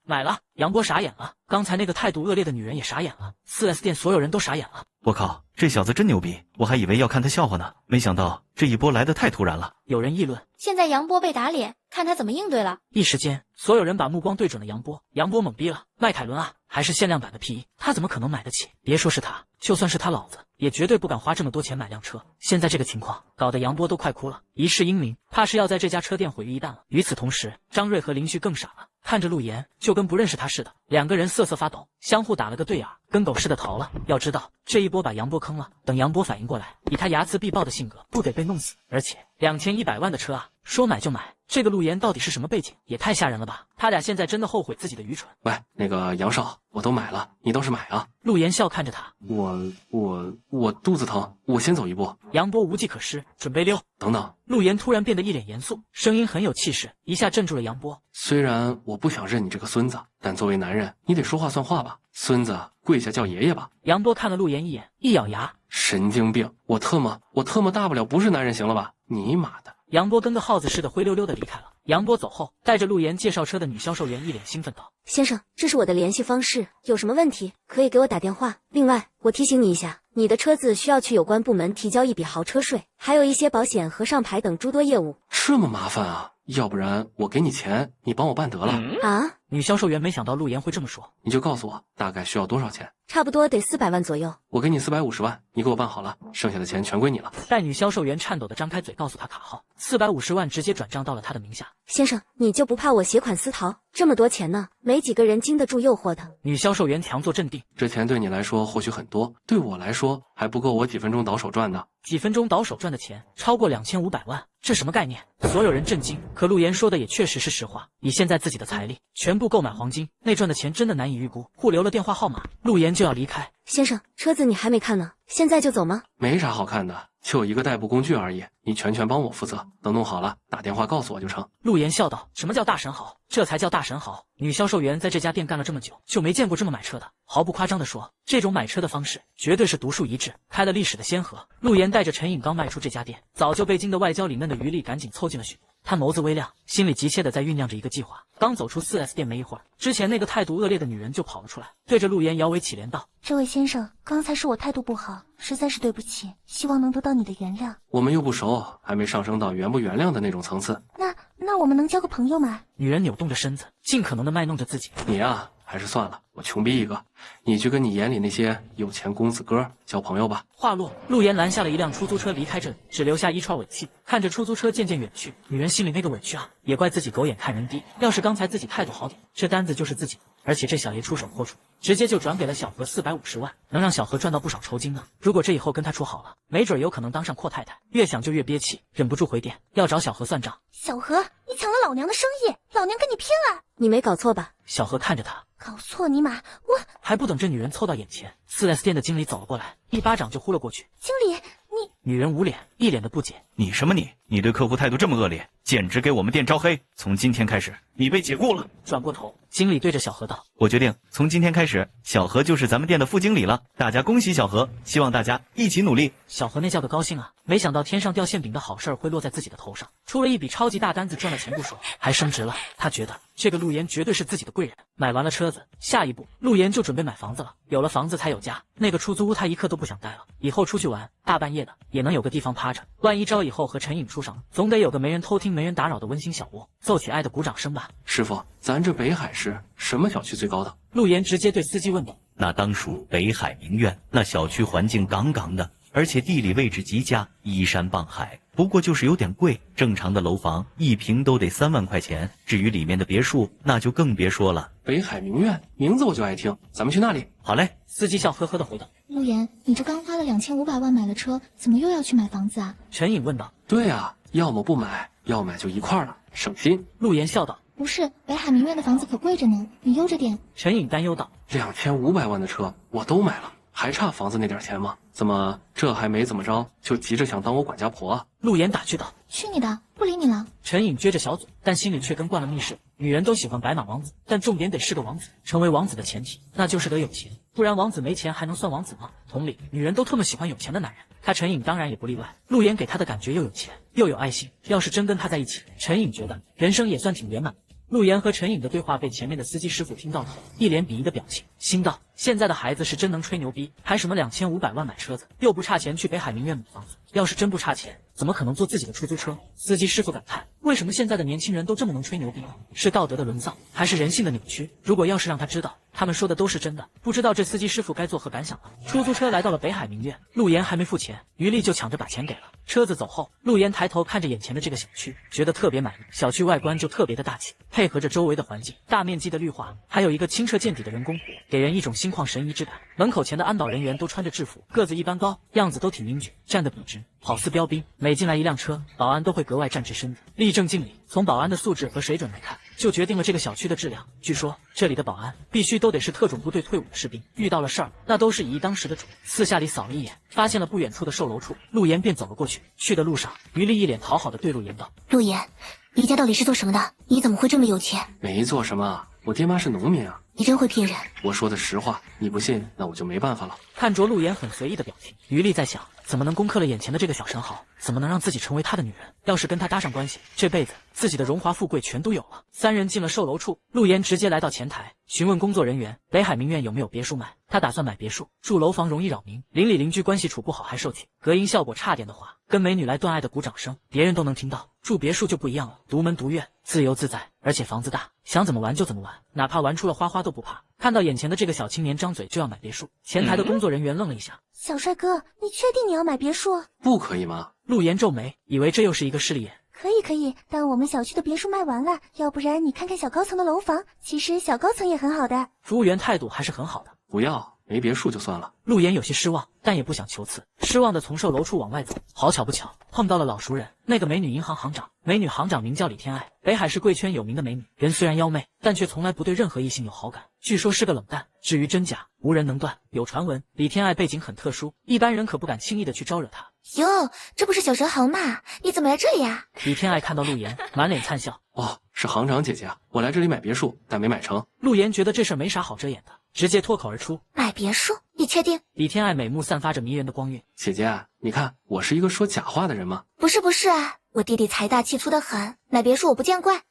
杨波傻眼了，刚才那个态度恶劣的女人也傻眼了，4S店所有人都傻眼了。我靠，这小子真牛逼！我还以为要看他笑话呢，没想到这一波来得太突然了。有人议论，现在杨波被打脸，看他怎么应对了。一时间，所有人把目光对准了杨波。杨波懵逼了，迈凯伦啊，还是限量版的 P1，他怎么可能买得起？别说是他，就算是他老子，也绝对不敢花这么多钱买辆车。现在这个情况，搞得杨波都快哭了。一世英名，怕是要在这家车店毁于一旦了。与此同时，张瑞和林旭更傻了，看着陆岩就跟不认识他似的，两个人瑟瑟发抖，相互打了个对眼，跟狗似的逃了。要知道，这一波把杨波坑了。等杨波反应过来，以他睚眦必报的性格，不得被弄死？而且2100万的车啊，说买就买，这个陆岩到底是什么背景？也太吓人了吧！他俩现在真的后悔自己的愚蠢。喂，那个杨少，我都买了，你倒是买啊！陆岩笑看着他，我肚子疼，我先走一步。杨波无计可施，准备溜。等等，陆岩突然变得一脸严肃，声音很有气势，一下镇住了杨波。虽然我不想认你这个孙子，但作为男人，你得说话算话吧。孙子，跪下叫爷爷吧。杨波看了陆岩一眼，一咬牙，神经病！我特么大不了不是男人行了吧？你妈的！杨波跟个耗子似的灰溜溜的离开了。杨波走后，带着陆岩介绍车的女销售员一脸兴奋道：“先生，这是我的联系方式，有什么问题可以给我打电话。另外，我提醒你一下，你的车子需要去有关部门提交一笔豪车税，还有一些保险和上牌等诸多业务。”这么麻烦啊！要不然我给你钱，你帮我办得了。啊？女销售员没想到陆岩会这么说。你就告诉我大概需要多少钱？差不多得400万左右。我给你450万，你给我办好了，剩下的钱全归你了。待女销售员颤抖的张开嘴告诉他卡号，450万直接转账到了他的名下。先生，你就不怕我携款私逃？这么多钱呢，没几个人经得住诱惑的。女销售员强作镇定，这钱对你来说或许很多，对我来说还不够我几分钟倒手赚的。几分钟倒手赚的钱超过2500万，这什么概念？所有人震惊。可陆岩说的也确实是实话，以现在自己的财力，全部购买黄金，内赚的钱真的难以预估。互留了电话号码，陆岩就要离开。先生，车子你还没看呢，现在就走吗？没啥好看的，就一个代步工具而已，你全帮我负责，等弄好了打电话告诉我就成。陆岩笑道：“什么叫大神豪？这才叫大神豪！”女销售员在这家店干了这么久，就没见过这么买车的。毫不夸张地说，这种买车的方式绝对是独树一帜，开了历史的先河。陆岩带着陈颖刚迈出这家店，早就被惊得外焦里嫩的余力赶紧凑近了许多。他眸子微亮，心里急切的在酝酿着一个计划。刚走出 4S 店没一会儿，之前那个态度恶劣的女人就跑了出来，对着陆岩摇尾乞怜道：“这位先生，刚才是我态度不好，实在是对不起，希望能得到你的原谅。我们又不熟，还没上升到原不原谅的那种层次。那我们能交个朋友吗？”女人扭动着身子，尽可能的卖弄着自己。你啊，还是算了，我穷逼一个，你去跟你眼里那些有钱公子哥交朋友吧。话落，陆岩拦下了一辆出租车离开这里，只留下一串尾气。看着出租车渐渐远去，女人心里那个委屈啊，也怪自己狗眼看人低。要是刚才自己态度好点，这单子就是自己的。而且这小爷出手阔绰，直接就转给了小何450万，能让小何赚到不少酬金呢。如果这以后跟他处好了，没准有可能当上阔太太。越想就越憋气，忍不住回电，要找小何算账。小何，你抢了老娘的生意，老娘跟你拼了！你没搞错吧？小何看着他，搞错尼玛！我还不等这女人凑到眼前，4S店的经理走了过来，一巴掌就呼了过去。经理，你女人捂脸，一脸的不解。你什么你？你对客户态度这么恶劣，简直给我们店招黑！从今天开始，你被解雇了。转过头，经理对着小何道：“我决定从今天开始，小何就是咱们店的副经理了。大家恭喜小何，希望大家一起努力。”小何那叫个高兴啊！没想到天上掉馅饼的好事儿会落在自己的头上，出了一笔超级大单子，赚了钱不说，还升职了。他觉得这个陆岩绝对是自己的贵人。买完了车子，下一步陆岩就准备买房子了。有了房子才有家，那个出租屋他一刻都不想待了。以后出去玩，大半夜的也能有个地方趴着，万一朝以后和陈颖处上了，总得有个没人偷听、没人打扰的温馨小窝，奏起爱的鼓掌声吧。师傅，咱这北海市什么小区最高档？陆岩直接对司机问道。那当属北海名苑，那小区环境杠杠的，而且地理位置极佳，依山傍海。不过就是有点贵，正常的楼房一平都得3万块钱，至于里面的别墅，那就更别说了。北海名苑，名字我就爱听，咱们去那里。好嘞，司机笑呵呵的回道。陆岩，你这刚花了2500万买了车，怎么又要去买房子啊？陈颖问道。对啊，要么不买，要买就一块了，省心。陆岩笑道。不是，北海名苑的房子可贵着呢，你悠着点。陈颖担忧道。2500万的车我都买了，还差房子那点钱吗？怎么这还没怎么着，就急着想当我管家婆啊？陆岩打趣道。去你的，不理你了。陈颖撅着小嘴，但心里却跟惯了密室。女人都喜欢白马王子，但重点得是个王子。成为王子的前提，那就是得有钱，不然王子没钱还能算王子吗？同理，女人都特么喜欢有钱的男人，他陈颖当然也不例外。陆岩给他的感觉又有钱又有爱心，要是真跟他在一起，陈颖觉得人生也算挺圆满。陆岩和陈颖的对话被前面的司机师傅听到了，一脸鄙夷的表情，心道：现在的孩子是真能吹牛逼，还什么2500万买车子，又不差钱去北海名苑买房子。要是真不差钱，怎么可能坐自己的出租车？司机师傅感叹：为什么现在的年轻人都这么能吹牛逼呢？是道德的沦丧，还是人性的扭曲？如果要是让他知道他们说的都是真的，不知道这司机师傅该作何感想了。出租车来到了北海名苑，陆岩还没付钱，于丽就抢着把钱给了。车子走后，陆岩抬头看着眼前的这个小区，觉得特别满意。小区外观就特别的大气，配合着周围的环境，大面积的绿化，还有一个清澈见底的人工湖，给人一种心旷神怡之感。门口前的安保人员都穿着制服，个子一般高，样子都挺英俊，站得笔直，好似标兵。每进来一辆车，保安都会格外站直身子，立正敬礼。从保安的素质和水准来看，就决定了这个小区的质量。据说这里的保安必须都得是特种部队退伍的士兵，遇到了事儿那都是以一当十的主。四下里扫了一眼，发现了不远处的售楼处，陆岩便走了过去。去的路上，于丽一脸讨好的对陆岩道：陆岩，你家到底是做什么的？你怎么会这么有钱？没做什么，我爹妈是农民啊。你真会骗人。我说的实话，你不信，那我就没办法了。看着陆岩很随意的表情，于丽在想，怎么能攻克了眼前的这个小神豪？怎么能让自己成为他的女人？要是跟他搭上关系，这辈子自己的荣华富贵全都有了。三人进了售楼处，陆岩直接来到前台，询问工作人员北海名苑有没有别墅卖。他打算买别墅，住楼房容易扰民，邻里邻居关系处不好还受气，隔音效果差点的话，跟美女来断爱的鼓掌声，别人都能听到。住别墅就不一样了，独门独院，自由自在，而且房子大，想怎么玩就怎么玩，哪怕玩出了花花都不怕。看到眼前的这个小青年张嘴就要买别墅，前台的工作人员愣了一下。小帅哥，你确定你要买别墅？不可以吗？陆岩皱眉，以为这又是一个势利眼。可以，但我们小区的别墅卖完了，要不然你看看小高层的楼房，其实小高层也很好的。服务员态度还是很好的。不要，没别墅就算了。陆岩有些失望，但也不想求次，失望的从售楼处往外走。好巧不巧，碰到了老熟人，那个美女银行行长。美女行长名叫李天爱，北海市贵圈有名的美女，人虽然妖媚，但却从来不对任何异性有好感，据说是个冷淡，至于真假无人能断。有传闻李天爱背景很特殊，一般人可不敢轻易的去招惹她。哟，这不是小神豪吗？你怎么来这里啊？李天爱看到陆岩，满脸灿笑。哦，是行长姐姐啊，我来这里买别墅，但没买成。陆岩觉得这事没啥好遮掩的，直接脱口而出：买别墅？你确定？李天爱美目散发着迷人的光晕。姐姐，你看我是一个说假话的人吗？不是啊，我弟弟财大气粗的很，买别墅我不见怪。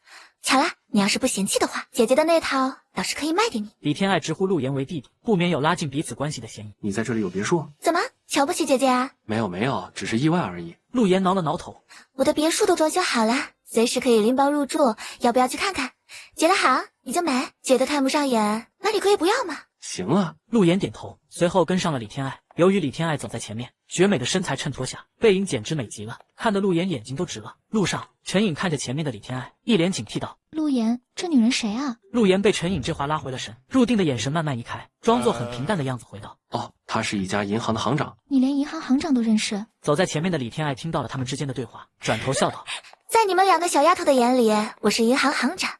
巧了，你要是不嫌弃的话，姐姐的那套倒是可以卖给你。李天爱直呼陆岩为弟弟，不免有拉近彼此关系的嫌疑。你在这里有别墅？怎么瞧不起姐姐啊？没有，只是意外而已。陆岩挠了挠头，我的别墅都装修好了，随时可以拎包入住，要不要去看看？觉得好你就买，觉得看不上眼，那你可以不要嘛。行啊，陆岩点头，随后跟上了李天爱。由于李天爱走在前面，绝美的身材衬托下，背影简直美极了，看得陆岩眼睛都直了。路上，陈颖看着前面的李天爱，一脸警惕道：陆岩，这女人谁啊？陆岩被陈颖这话拉回了神，入定的眼神慢慢移开，装作很平淡的样子回道：哦，他是一家银行的行长。你连银行行长都认识？走在前面的李天爱听到了他们之间的对话，转头笑道：在你们两个小丫头的眼里，我是银行行长，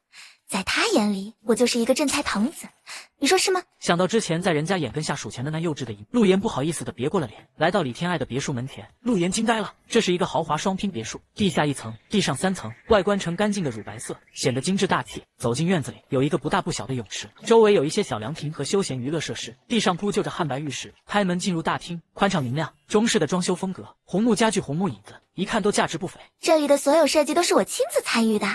在他眼里，我就是一个正菜童子，你说是吗？想到之前在人家眼根下数钱的那幼稚的一幕，陆岩不好意思的别过了脸。来到李天爱的别墅门前，陆岩惊呆了。这是一个豪华双拼别墅，地下1层，地上3层，外观呈干净的乳白色，显得精致大气。走进院子里，有一个不大不小的泳池，周围有一些小凉亭和休闲娱乐设施，地上铺就着汉白玉石。开门进入大厅，宽敞明亮，中式的装修风格，红木家具、红木椅子，一看都价值不菲。这里的所有设计都是我亲自参与的，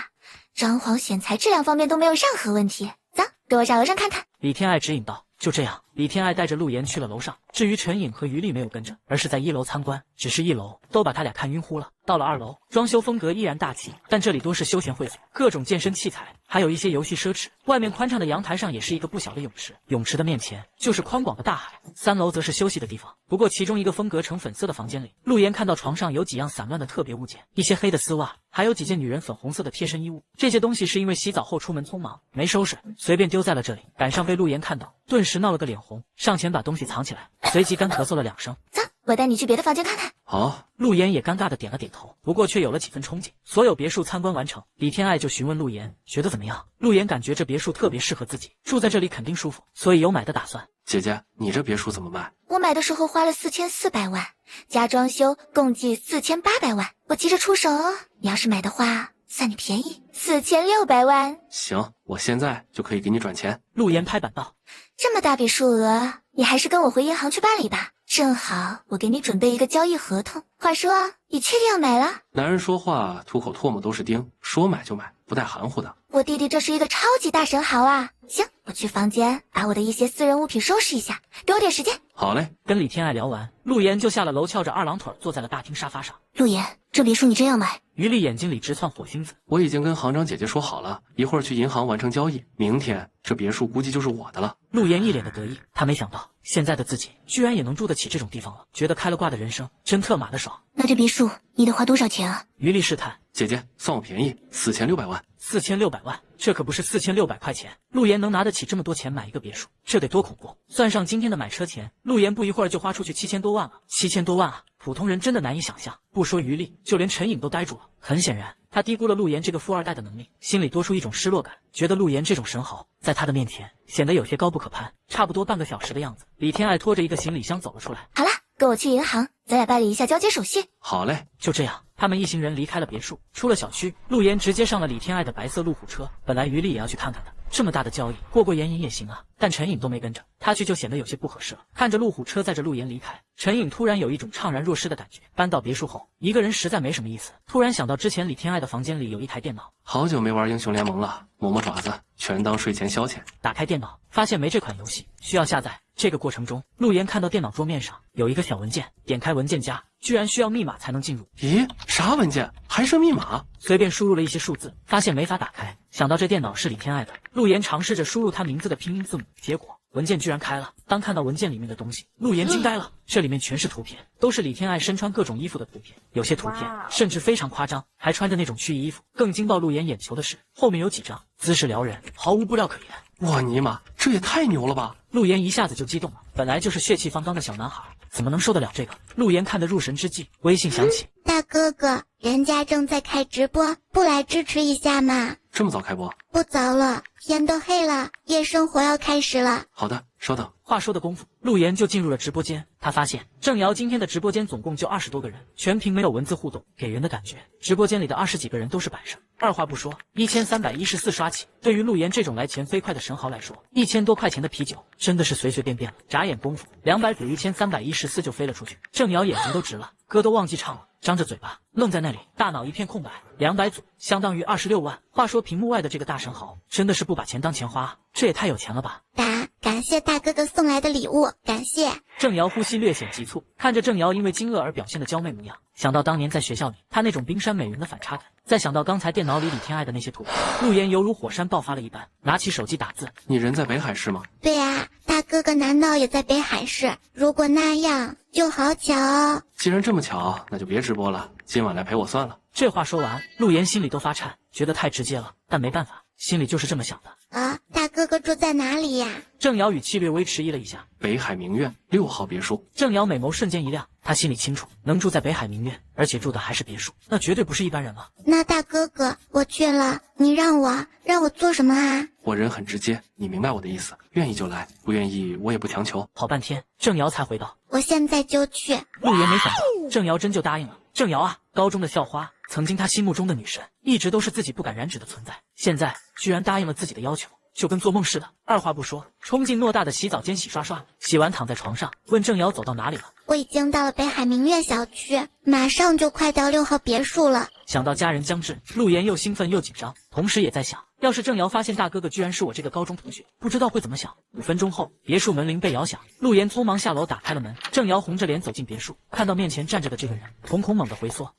装潢、选材、质量方面都没有任何问题。走，跟我上楼上看看。李天爱指引道。就这样，李天爱带着陆岩去了楼上。至于陈颖和于丽没有跟着，而是在1楼参观。只是1楼都把他俩看晕乎了。到了2楼，装修风格依然大气，但这里多是休闲会所，各种健身器材，还有一些游戏奢侈。外面宽敞的阳台上也是一个不小的泳池，泳池的面前就是宽广的大海。3楼则是休息的地方。不过其中一个风格呈粉色的房间里，陆岩看到床上有几样散乱的特别物件，一些黑的丝袜，还有几件女人粉红色的贴身衣物。这些东西是因为洗澡后出门匆忙没收拾，随便丢在了这里，赶上被陆岩看到，顿时闹了个脸红，上前把东西藏起来，随即干咳嗽了2声。走，我带你去别的房间看看。好。陆岩也尴尬的点了点头，不过却有了几分憧憬。所有别墅参观完成，李天爱就询问陆岩觉得怎么样。陆岩感觉这别墅特别适合自己，住在这里肯定舒服，所以有买的打算。姐姐，你这别墅怎么卖？我买的时候花了4400万，加装修共计4800万，我急着出手哦。你要是买的话，算你便宜，4600万。行，我现在就可以给你转钱。陆岩拍板道：这么大笔数额，你还是跟我回银行去办理吧。正好我给你准备一个交易合同。话说，你确定要买了？男人说话吐口唾沫都是钉，说买就买，不带含糊的。我弟弟这是一个超级大神豪啊！行，我去房间把我的一些私人物品收拾一下，给我点时间。好嘞。跟李天爱聊完，陆岩就下了楼，翘着2郎腿坐在了大厅沙发上。陆岩，这别墅你真要买？于丽眼睛里直窜火星子。我已经跟行长姐姐说好了，一会儿去银行完成交易，明天这别墅估计就是我的了。陆岩一脸的得意，他没想到现在的自己居然也能住得起这种地方了，觉得开了挂的人生真特马的爽。那这别墅你得花多少钱啊？于丽试探。姐姐，算我便宜，4600万。4600万，这可不是4600块钱。陆岩能拿得起这么多钱买一个别墅，这得多恐怖！算上今天的买车钱，陆岩不一会儿就花出去7000多万了。7000多万啊，普通人真的难以想象。不说于丽，就连陈颖都呆住了。很显然，他低估了陆岩这个富二代的能力，心里多出一种失落感，觉得陆岩这种神豪在他的面前显得有些高不可攀。差不多半个小时的样子，李天爱拖着一个行李箱走了出来。好了，跟我去银行，咱俩办理一下交接手续。好嘞。就这样，他们一行人离开了别墅，出了小区，陆岩直接上了李天爱的白色路虎车。本来于丽也要去看看的，这么大的交易，过过眼瘾也行啊。但陈颖都没跟着，他去就显得有些不合适了。看着路虎车载着陆岩离开，陈颖突然有一种怅然若失的感觉。搬到别墅后，一个人实在没什么意思。突然想到之前李天爱的房间里有一台电脑，好久没玩英雄联盟了，磨磨爪子，全当睡前消遣。打开电脑，发现没这款游戏，需要下载。这个过程中，陆岩看到电脑桌面上有一个小文件，点开文件夹，居然需要密码才能进入。咦，啥文件？还是密码？随便输入了一些数字，发现没法打开。想到这电脑是李天爱的，陆岩尝试着输入他名字的拼音字母，结果文件居然开了。当看到文件里面的东西，陆岩惊呆了，这里面全是图片，都是李天爱身穿各种衣服的图片，有些图片甚至非常夸张，还穿着那种曲衣衣服。更惊爆陆岩眼球的是，后面有几张姿势撩人，毫无布料可言。我尼玛，这也太牛了吧！陆岩一下子就激动了，本来就是血气方刚的小男孩，怎么能受得了这个？陆岩看得入神之际，微信响起。大哥哥，人家正在开直播，不来支持一下吗？这么早开播？不早了，天都黑了，夜生活要开始了。好的，稍等。话说的功夫，陆岩就进入了直播间。他发现郑瑶今天的直播间总共就20多个人，全屏没有文字互动，给人的感觉直播间里的20几个人都是摆设。二话不说，1314刷起。对于陆岩这种来钱飞快的神豪来说，1000多块钱的啤酒真的是随随便便了。眨眼功夫，200组1314就飞了出去。郑瑶眼睛都直了，歌都忘记唱了，张着嘴巴愣在那里，大脑一片空白。200组相当于26万。话说屏幕外的这个大神豪真的是不把钱当钱花，这也太有钱了吧！感谢大哥哥送来的礼物，感谢。郑瑶呼吸略显急促，看着郑瑶因为惊愕而表现的娇媚模样，想到当年在学校里她那种冰山美人的反差感，再想到刚才电脑里李天爱的那些图片，陆岩犹如火山爆发了一般，拿起手机打字。你人在北海市吗？对啊，大哥哥难道也在北海市？如果那样就好巧哦。既然这么巧，那就别直播了，今晚来陪我算了。这话说完，陆岩心里都发颤，觉得太直接了，但没办法，心里就是这么想的。啊，大哥哥住在哪里呀？郑瑶语气略微迟疑了一下。北海名苑6号别墅。郑瑶美眸瞬间一亮，她心里清楚，能住在北海名苑，而且住的还是别墅，那绝对不是一般人了。那大哥哥，我去了，你让我做什么啊？我人很直接，你明白我的意思，愿意就来，不愿意我也不强求。好半天，郑瑶才回道：“我现在就去。”陆言没想到郑瑶真就答应了。郑瑶啊，高中的校花，曾经他心目中的女神，一直都是自己不敢染指的存在，现在居然答应了自己的要求。就跟做梦似的，二话不说，冲进偌大的洗澡间洗刷刷，洗完躺在床上，问郑瑶走到哪里了。我已经到了北海明月小区，马上就快到6号别墅了。想到家人将至，陆言又兴奋又紧张，同时也在想，要是郑瑶发现大哥哥居然是我这个高中同学，不知道会怎么想。5分钟后，别墅门铃被摇响，陆言匆忙下楼打开了门。郑瑶红着脸走进别墅，看到面前站着的这个人，瞳孔猛地回缩。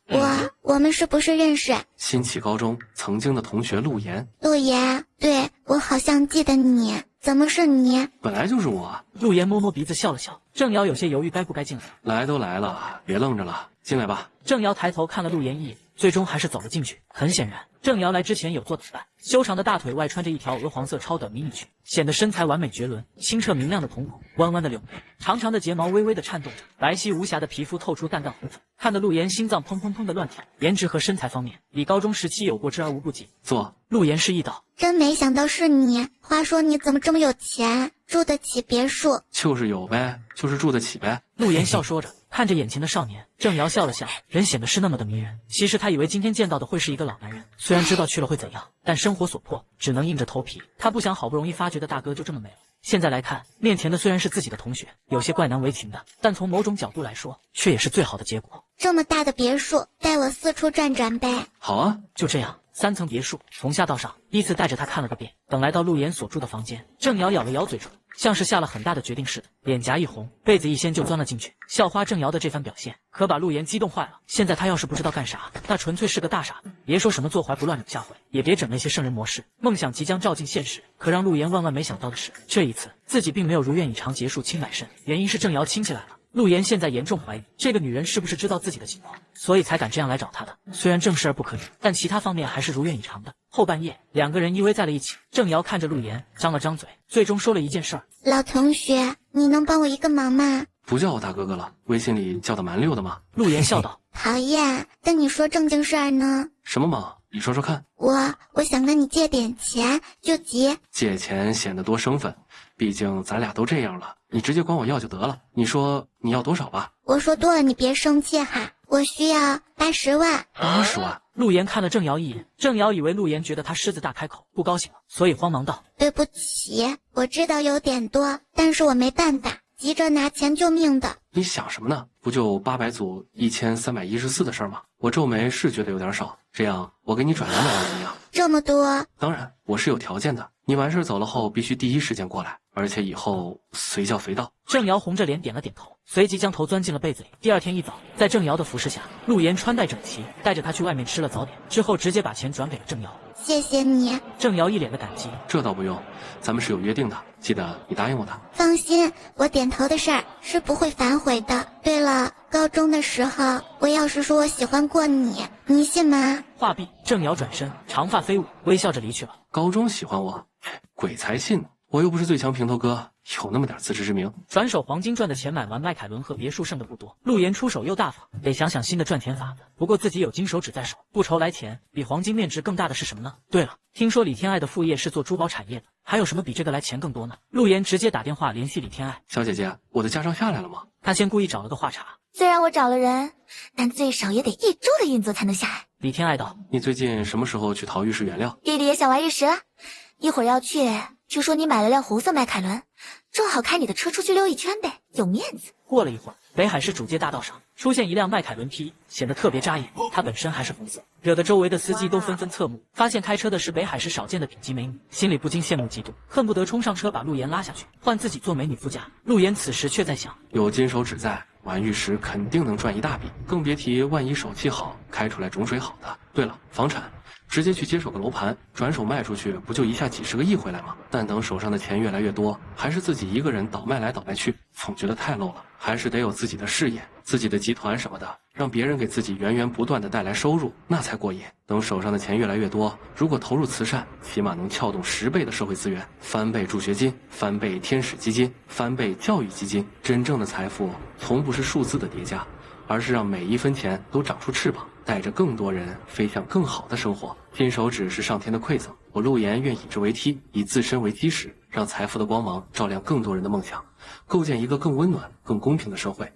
我们是不是认识？新起高中曾经的同学陆言。陆言，对，我好像记得你，怎么是你？本来就是我。陆言摸摸鼻子笑了笑。郑瑶有些犹豫该不该进来。来都来了，别愣着了，进来吧。郑瑶抬头看了陆言一眼，最终还是走了进去。很显然，郑瑶来之前有做打扮，修长的大腿外穿着一条鹅黄色超短迷你裙，显得身材完美绝伦。清澈明亮的瞳孔，弯弯的柳眉，长长的睫毛微微的颤动着，白皙无瑕的皮肤透出淡淡红粉，看得陆言心脏砰砰砰的乱跳。颜值和身材方面，比高中时期有过之而无不及。坐。陆言示意道：“真没想到是你。话说你怎么这么有钱，住得起别墅？”就是有呗，就是住得起呗。陆言笑说着，看着眼前的少年。郑瑶笑了笑，人显得是那么的迷人。其实他以为今天见到的会是一个老男人，虽然知道去了会怎样，但生活所迫，只能硬着头皮。他不想好不容易发掘的大哥就这么没了。现在来看，面前的虽然是自己的同学，有些怪难为情的，但从某种角度来说，却也是最好的结果。这么大的别墅，带我四处转转呗。好啊，就这样。3层别墅，从下到上依次带着他看了个遍。等来到陆言所住的房间，郑瑶咬了咬嘴唇，像是下了很大的决定似的，脸颊一红，被子一掀就钻了进去。校花郑瑶的这番表现，可把陆言激动坏了。现在他要是不知道干啥，那纯粹是个大傻子。别说什么坐怀不乱柳下惠，也别整那些圣人模式，梦想即将照进现实。可让陆言万万没想到的是，这一次自己并没有如愿以偿结束清买肾，原因是郑瑶亲戚来了。陆言现在严重怀疑这个女人是不是知道自己的情况，所以才敢这样来找他的。虽然正事儿不可以，但其他方面还是如愿以偿的。后半夜，两个人依偎在了一起。郑瑶看着陆言，张了张嘴，最终说了一件事儿：“老同学，你能帮我一个忙吗？”不叫我大哥哥了，微信里叫的蛮溜的嘛。陆言笑道：“讨厌，跟你说正经事儿呢。”什么忙？你说说看。我想跟你借点钱，救急。借钱显得多生分，毕竟咱俩都这样了，你直接管我要就得了。你说你要多少吧？我说多了你别生气哈，我需要80万。80万？陆言看了郑瑶一眼，郑瑶以为陆言觉得他狮子大开口，不高兴了，所以慌忙道：“对不起，我知道有点多，但是我没办法，急着拿钱救命的。”你想什么呢？不就800组1314的事儿吗？我皱眉是觉得有点少，这样我给你转200万怎么样？这么多？当然，我是有条件的。你完事走了后，必须第一时间过来，而且以后随叫随到。郑瑶红着脸点了点头，随即将头钻进了被子里。第二天一早，在郑瑶的服侍下，陆言穿戴整齐，带着她去外面吃了早点，之后直接把钱转给了郑瑶。谢谢你。郑瑶一脸的感激。这倒不用，咱们是有约定的，记得你答应我的。放心，我点头的事儿是不会反悔的。对了，高中的时候，我要是说我喜欢过你，你信吗？话毕，郑瑶转身，长发飞舞，微笑着离去了。高中喜欢我？鬼才信呢！我又不是最强平头哥，有那么点自知之明。转手黄金赚的钱买完迈凯伦和别墅剩的不多，陆言出手又大方，得想想新的赚钱法子。不过自己有金手指在手，不愁来钱。比黄金面值更大的是什么呢？对了，听说李天爱的副业是做珠宝产业的，还有什么比这个来钱更多呢？陆言直接打电话联系李天爱。小姐姐，我的驾照下来了吗？他先故意找了个话茬。虽然我找了人，但最少也得1周的运作才能下来。李天爱道：“你最近什么时候去淘玉石原料？弟弟也想玩玉石了，一会儿要去。据说你买了辆红色迈凯伦，正好开你的车出去溜一圈呗，有面子。”过了一会儿，北海市主街大道上出现一辆迈凯伦 P， 显得特别扎眼。它本身还是红色，惹得周围的司机都纷纷侧目。发现开车的是北海市少见的顶级美女，心里不禁羡慕嫉妒，恨不得冲上车把陆言拉下去，换自己做美女副驾。陆言此时却在想，有金手指在，玩玉石肯定能赚一大笔，更别提万一手气好，开出来种水好的。对了，房产。直接去接手个楼盘，转手卖出去，不就一下几10个亿回来吗？但等手上的钱越来越多，还是自己一个人倒卖来倒卖去，总觉得太 low 了。还是得有自己的事业，自己的集团什么的，让别人给自己源源不断的带来收入，那才过瘾。等手上的钱越来越多，如果投入慈善，起码能撬动10倍的社会资源，翻倍助学金，翻倍天使基金，翻倍教育基金。真正的财富从不是数字的叠加，而是让每一分钱都长出翅膀，带着更多人飞向更好的生活。金手指是上天的馈赠，我陆岩愿以之为梯，以自身为基石，让财富的光芒照亮更多人的梦想，构建一个更温暖、更公平的社会。